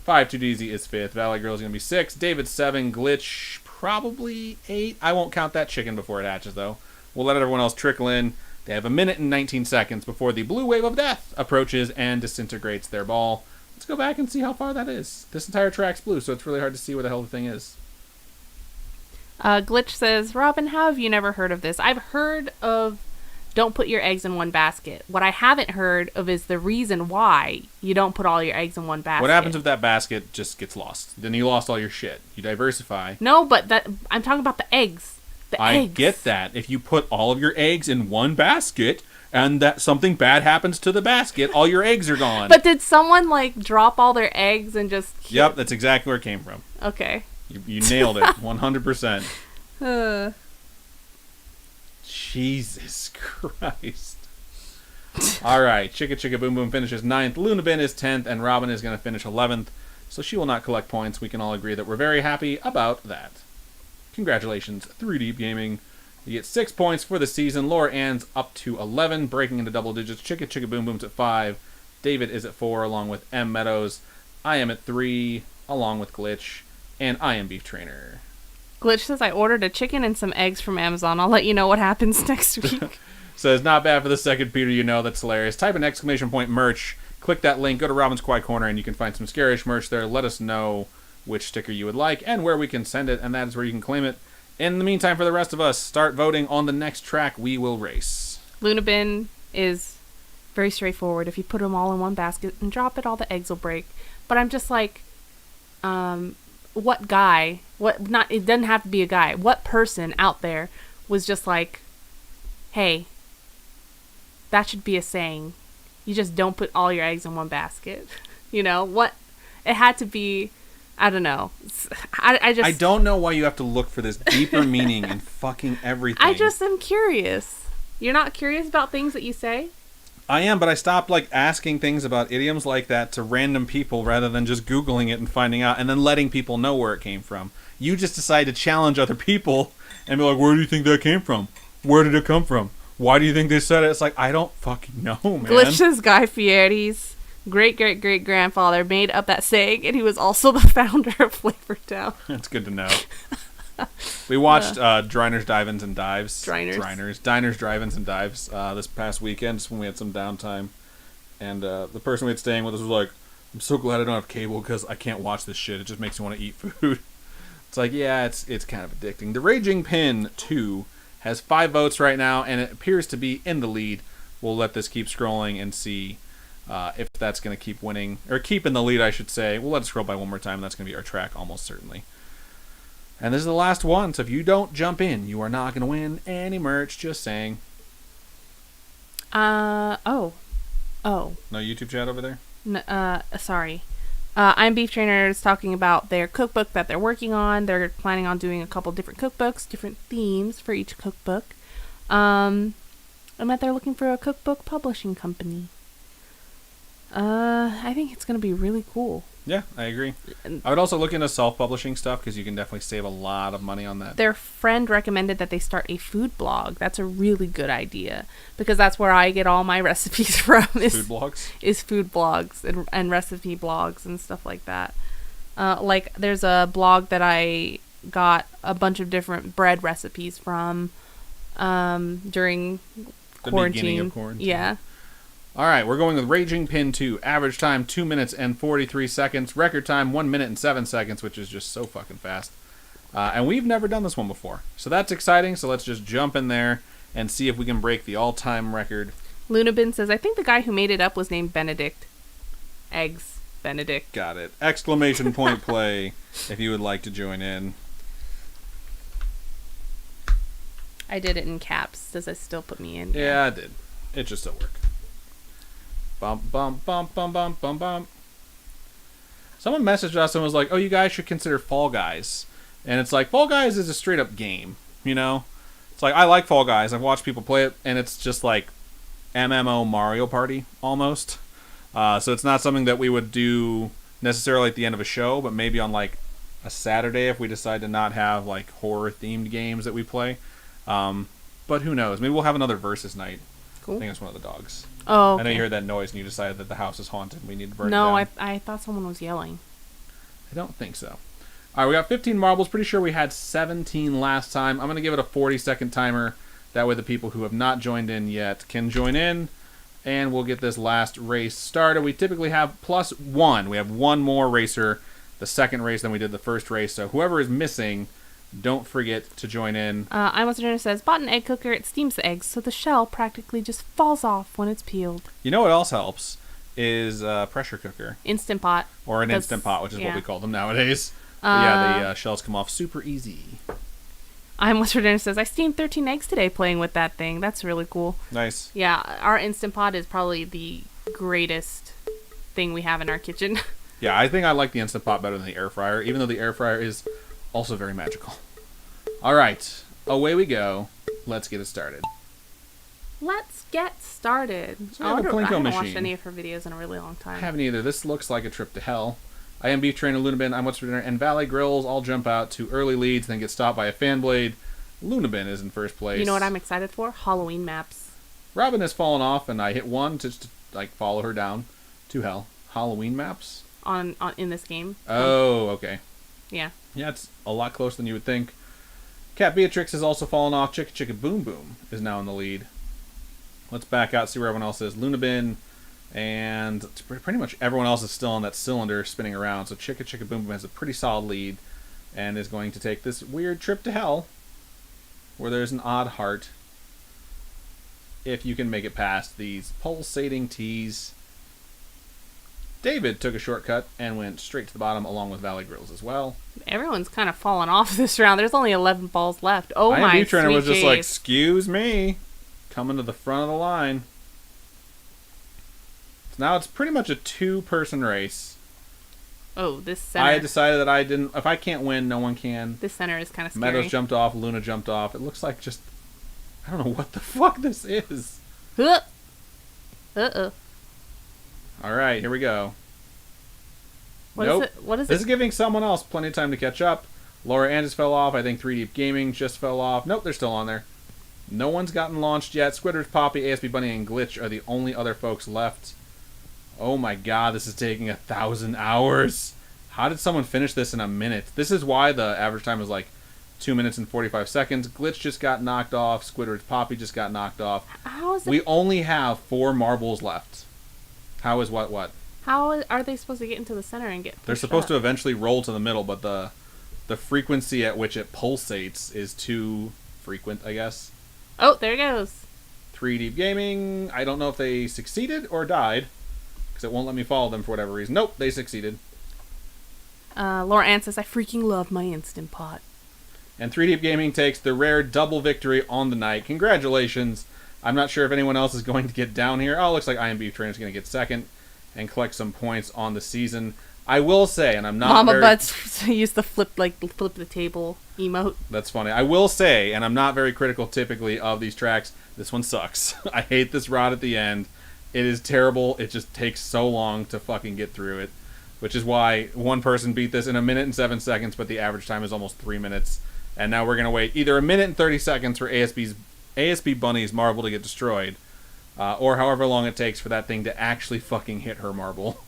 5-2DZ is fifth. Valley Girl is going to be sixth. David 7. Glitch probably 8. I won't count that chicken before it hatches, though. We'll let everyone else trickle in. They have 1 minute and 19 seconds before the blue wave of death approaches and disintegrates their ball. Let's go back and see how far that is. This entire track's blue, so it's really hard to see where the hell the thing is. Glitch says, Robin, how have you never heard of this? I've heard of don't put your eggs in one basket. What I haven't heard of is the reason why you don't put all your eggs in one basket. What happens if that basket just gets lost? Then you lost all your shit. You diversify. No, but I'm talking about the eggs. I get that. If you put all of your eggs in one basket and that something bad happens to the basket, all your eggs are gone. But did someone like drop all their eggs and just... Yep, that's exactly where it came from. Okay. You nailed it. 100%. Jesus Christ. All right. Chicka Chicka Boom Boom finishes 9th. Luna Bin is 10th. And Robin is going to finish 11th. So she will not collect points. We can all agree that we're very happy about that. Congratulations, 3D Gaming. You get 6 points for the season. Laura Ann's up to 11, breaking into double digits. Chicka Chicka Boom Boom's at 5. David is at 4, along with M. Meadows. I am at 3, along with Glitch. And I am Beef Trainer. Glitch says, I ordered a chicken and some eggs from Amazon. I'll let you know what happens next week. Says, not bad for the second Peter, you know, that's hilarious. Type an exclamation point merch. Click that link, go to Robin's Quiet Corner, and you can find some Scaryish merch there. Let us know which sticker you would like and where we can send it, and that is where you can claim it. In the meantime, for the rest of us, start voting on the next track we will race. Luna Bin is very straightforward. If you put them all in one basket and drop it, all the eggs will break. But I'm just like, what guy, it doesn't have to be a guy, what person out there was just like, hey, that should be a saying. You just don't put all your eggs in one basket. You know, what, it had to be, I don't know. I don't know why you have to look for this deeper meaning in fucking everything. I just am curious. You're not curious about things that you say? I am, but I stopped like asking things about idioms like that to random people rather than just Googling it and finding out and then letting people know where it came from. You just decided to challenge other people and be like, where do you think that came from? Where did it come from? Why do you think they said it? It's like, I don't fucking know, man. Glitch's Guy Fieri's great-great-great-grandfather made up that saying, and he was also the founder of Flavortown. That's good to know. We watched Diners, Drive-Ins, and Dives. Diners, Drive-Ins, and Dives this past weekend, just when we had some downtime. And the person we had staying with us was like, I'm so glad I don't have cable because I can't watch this shit. It just makes me want to eat food. It's like, yeah, it's kind of addicting. The Raging Pin 2 has 5 votes right now, and it appears to be in the lead. We'll let this keep scrolling and see if that's going to keep winning. Or keep in the lead, I should say. We'll let it scroll by one more time, and that's going to be our track, almost certainly. And this is the last one, so if you don't jump in, you are not going to win any merch, just saying. Oh. No YouTube chat over there? Sorry. I'm Beef Trainer is talking about their cookbook that they're working on. They're planning on doing a couple different cookbooks, different themes for each cookbook. And that they're looking for a cookbook publishing company. I think it's going to be really cool. Yeah, I agree. I would also look into self-publishing stuff because you can definitely save a lot of money on that. Their friend recommended that they start a food blog. That's a really good idea because that's where I get all my recipes from. Food blogs? Is food blogs and recipe blogs and stuff like that. Like there's a blog that I got a bunch of different bread recipes from during the quarantine. Beginning of quarantine. Yeah. All right, we're going with Raging Pin 2. Average time, 2 minutes and 43 seconds. Record time, 1 minute and 7 seconds, which is just so fucking fast. And we've never done this one before. So that's exciting. So let's just jump in there and see if we can break the all-time record. Lunabin says, I think the guy who made it up was named Benedict. Eggs Benedict. Got it. Exclamation point play if you would like to join in. I did it in caps. Does it still put me in? Yeah, I did. It just don't work. Bump, bump, bump, bump, bump, bump, bump. Someone messaged us and was like, oh, you guys should consider Fall Guys. And it's like, Fall Guys is a straight up game, you know? It's like, I like Fall Guys. I've watched people play it, and it's just like MMO Mario Party, almost. So it's not something that we would do necessarily at the end of a show, but maybe on like a Saturday if we decide to not have like horror-themed games that we play. But who knows? Maybe we'll have another Versus night. Cool. I think it's one of the dogs. Oh, okay. I know you heard that noise and you decided that the house is haunted. We need to burn it down. down. No, I thought someone was yelling. I don't think so. All right, we got 15 marbles. Pretty sure we had 17 last time. I'm going to give it a 40-second timer. That way the people who have not joined in yet can join in. And we'll get this last race started. We typically have +1. We have one more racer the second race than we did the first race. So whoever is missing don't forget to join in. I'm Dinner says, bought an egg cooker. It steams the eggs, so the shell practically just falls off when it's peeled. You know what else helps is a pressure cooker. Instant Pot. Or an Instant Pot, which is what we call them nowadays. But the shells come off super easy. I'm Dinner says, I steamed 13 eggs today playing with that thing. That's really cool. Nice. Yeah, our Instant Pot is probably the greatest thing we have in our kitchen. Yeah, I think I like the Instant Pot better than the air fryer, even though the air fryer is also very magical. All right, away we go. Let's get it started. Let's get started. So we have a Plinko I haven't machine. watched any of her videos in a really long time. I haven't either. This looks like a trip to hell. I am Beef Trainer, Lunabin, I'm What's for Dinner, and Valley Grills all jump out to early leads, then get stopped by a fan blade. Lunabin is in first place. You know what I'm excited for? Halloween maps. Robin has fallen off, and I hit one just to like follow her down to hell. Halloween maps? On in this game. Oh, okay. Yeah. Yeah, it's a lot closer than you would think. Cat Beatrix has also fallen off. Chicka Chicka Boom Boom is now in the lead. Let's back out, see where everyone else is. Lunabin and pretty much everyone else is still on that cylinder spinning around. So Chicka Chicka Boom Boom has a pretty solid lead and is going to take this weird trip to hell where there's an odd heart if you can make it past these pulsating T's. David took a shortcut and went straight to the bottom along with Valley Grills as well. Everyone's kind of fallen off this round. There's only 11 balls left. Oh my IMB Trainer was just days. like, excuse me, coming to the front of the line. So now it's pretty much a two-person race. Oh, this center. I decided that I didn't. If I can't win, no one can. This center is kind of scary. Meadows jumped off. Luna jumped off. It looks like just, I don't know what the fuck this is. Uh-oh. All right, here we go. What nope. is it? What is this it? is giving someone else plenty of time to catch up. Laura Andis fell off. I think 3 Deep Gaming just fell off. Nope, they're still on there. No one's gotten launched yet. Squidward, Poppy, ASB Bunny, and Glitch are the only other folks left. Oh my god, this is taking 1,000 hours. How did someone finish this in a minute? This is why the average time is like 2 minutes and 45 seconds. Glitch just got knocked off. Squidward's Poppy just got knocked off. How is it? We only have 4 marbles left. How is what? How are they supposed to get into the center and get? They're supposed to eventually roll to the middle, but the frequency at which it pulsates is too frequent, I guess. Oh, there it goes. 3 Deep Gaming. I don't know if they succeeded or died, because it won't let me follow them for whatever reason. Nope, they succeeded. Laura Ann says, I freaking love my Instant Pot. And 3 Deep Gaming takes the rare double victory on the night. Congratulations. I'm not sure if anyone else is going to get down here. Oh, it looks like IMB Trainer is going to get second and collect some points on the season. I will say, and I'm not Mama very... Butts used the flip the table emote. That's funny. I will say, and I'm not very critical typically of these tracks, this one sucks. I hate this rod at the end. It is terrible. It just takes so long to fucking get through it, which is why one person beat this in 1 minute and 7 seconds, but the average time is almost 3 minutes. And now we're going to wait either 1 minute and 30 seconds for ASB Bunny's marble to get destroyed, or however long it takes for that thing to actually fucking hit her marble.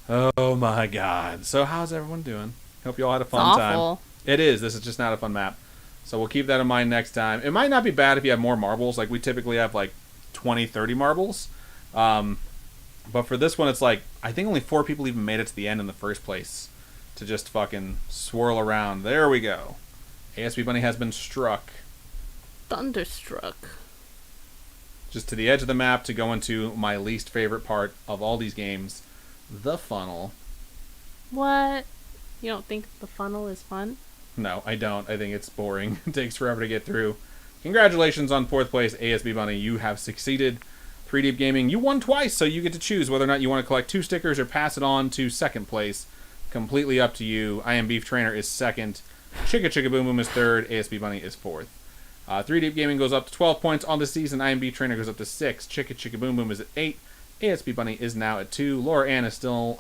Oh my god. So how's everyone doing? Hope you all had a fun time. It is. This is just not a fun map. So we'll keep that in mind next time. It might not be bad if you have more marbles. Like, we typically have like 20, 30 marbles. But for this one, it's like, I think only 4 people even made it to the end in the first place to just fucking swirl around. There we go. ASB Bunny has been struck. Thunderstruck. Just to the edge of the map to go into my least favorite part of all these games, the funnel. What? You don't think the funnel is fun? No, I don't. I think it's boring. It takes forever to get through. Congratulations on 4th place, ASB Bunny. You have succeeded. 3 Deep Gaming, you won twice, so you get to choose whether or not you want to collect 2 stickers or pass it on to 2nd place. Completely up to you. I Am Beef Trainer is 2nd. Chicka Chicka Boom Boom is 3rd. ASB Bunny is 4th. 3 Deep Gaming goes up to 12 points on the season. I Am Beef Trainer goes up to 6. Chicka Chicka Boom Boom is at 8. ASB Bunny is now at 2. Laura Ann is still,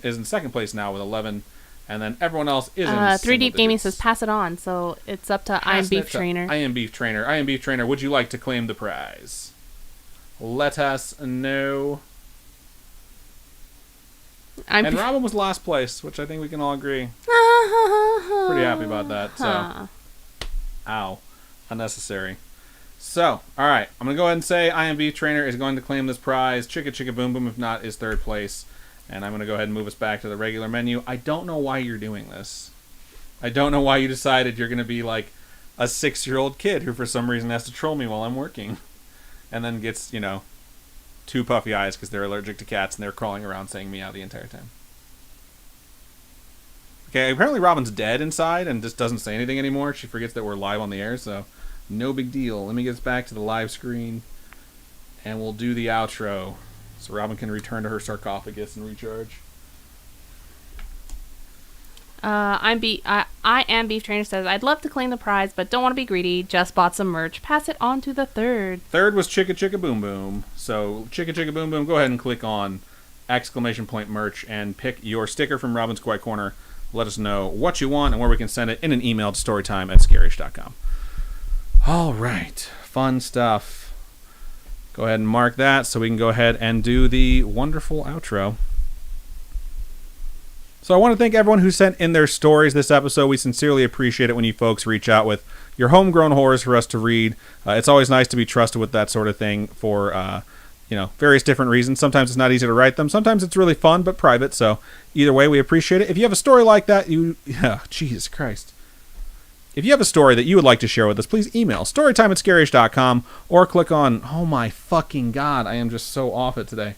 is in 2nd place now with 11. And then everyone else is in 3 Deep Gaming says pass it on, so it's up to I Am Beef Trainer. I Am Beef Trainer. I Am Beef Trainer, would you like to claim the prize? Let us know. And Robin was last place, which I think we can all agree. Pretty happy about that. So, ow, unnecessary. So, all right, I'm gonna go ahead and say I Am Beef Trainer is going to claim this prize. Chicka Chicka Boom Boom, if not, is 3rd place. And I'm gonna go ahead and move us back to the regular menu. I don't know why you're doing this. I don't know why you decided you're going to be like a 6-year-old kid who for some reason has to troll me while I'm working. And then gets, 2 puffy eyes because they're allergic to cats and they're crawling around saying meow the entire time. Okay, apparently Robin's dead inside and just doesn't say anything anymore. She forgets that we're live on the air, so no big deal. Let me get us back to the live screen and we'll do the outro so Robin can return to her sarcophagus and recharge. I am Beef Trainer says, I'd love to claim the prize, but don't want to be greedy. Just bought some merch. Pass it on to the third. Third was Chicka Chicka Boom Boom. So Chicka Chicka Boom Boom, go ahead and click on ! merch and pick your sticker from Robin's Quiet Corner. Let us know what you want and where we can send it in an email to storytime@scaryish.com. All right. Fun stuff. Go ahead and mark that so we can go ahead and do the wonderful outro. So I want to thank everyone who sent in their stories this episode. We sincerely appreciate it when you folks reach out with your homegrown horrors for us to read. It's always nice to be trusted with that sort of thing for, various different reasons. Sometimes it's not easy to write them. Sometimes it's really fun but private. So either way, we appreciate it. If you have a story like that, Jesus Christ. If you have a story that you would like to share with us, please email storytime@scaryish.com or click on, oh my fucking God, I am just so off it today.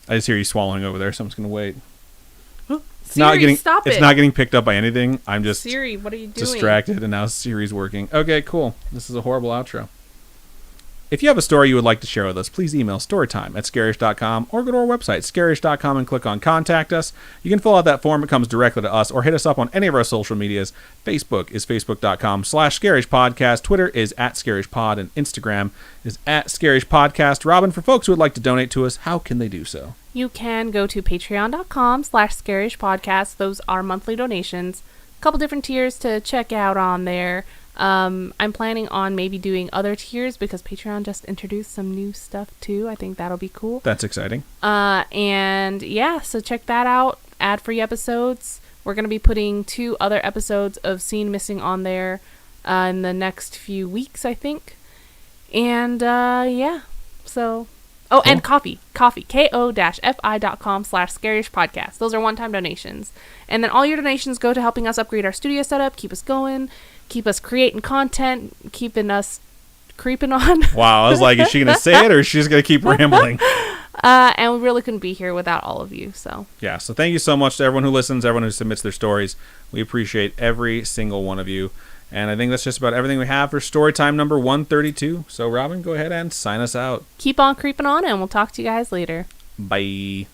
I just hear you swallowing over there, so I'm just going to wait. Siri, stop it. It's not getting picked up by anything. I'm just Siri, what are you doing? Distracted, and now Siri's working. Okay, cool. This is a horrible outro. If you have a story you would like to share with us, please email storytime@scaryish.com or go to our website, scaryish.com, and click on Contact Us. You can fill out that form. It comes directly to us, or hit us up on any of our social medias. Facebook is facebook.com/scaryish podcast. Twitter is @scaryish_pod, and Instagram is @scaryish_podcast. Robin, for folks who would like to donate to us, how can they do so? You can go to patreon.com/scaryish_podcast. Those are monthly donations. A couple different tiers to check out on there. I'm planning on maybe doing other tiers because Patreon just introduced some new stuff too. I think that'll be cool. That's exciting. And yeah, so check that out. Ad-free episodes. We're going to be putting 2 other episodes of Scene Missing on there in the next few weeks, I think. And yeah, so... Oh, cool. And coffee, ko-fi.com/Scaryish podcast. Those are one-time donations. And then all your donations go to helping us upgrade our studio setup, keep us going, keep us creating content, keeping us creeping on. Wow, I was like, is she going to say it or is she just going to keep rambling? And we really couldn't be here without all of you. So yeah, so thank you so much to everyone who listens, everyone who submits their stories. We appreciate every single one of you. And I think that's just about everything we have for Storytime number 132. So, Robin, go ahead and sign us out. Keep on creeping on, and we'll talk to you guys later. Bye.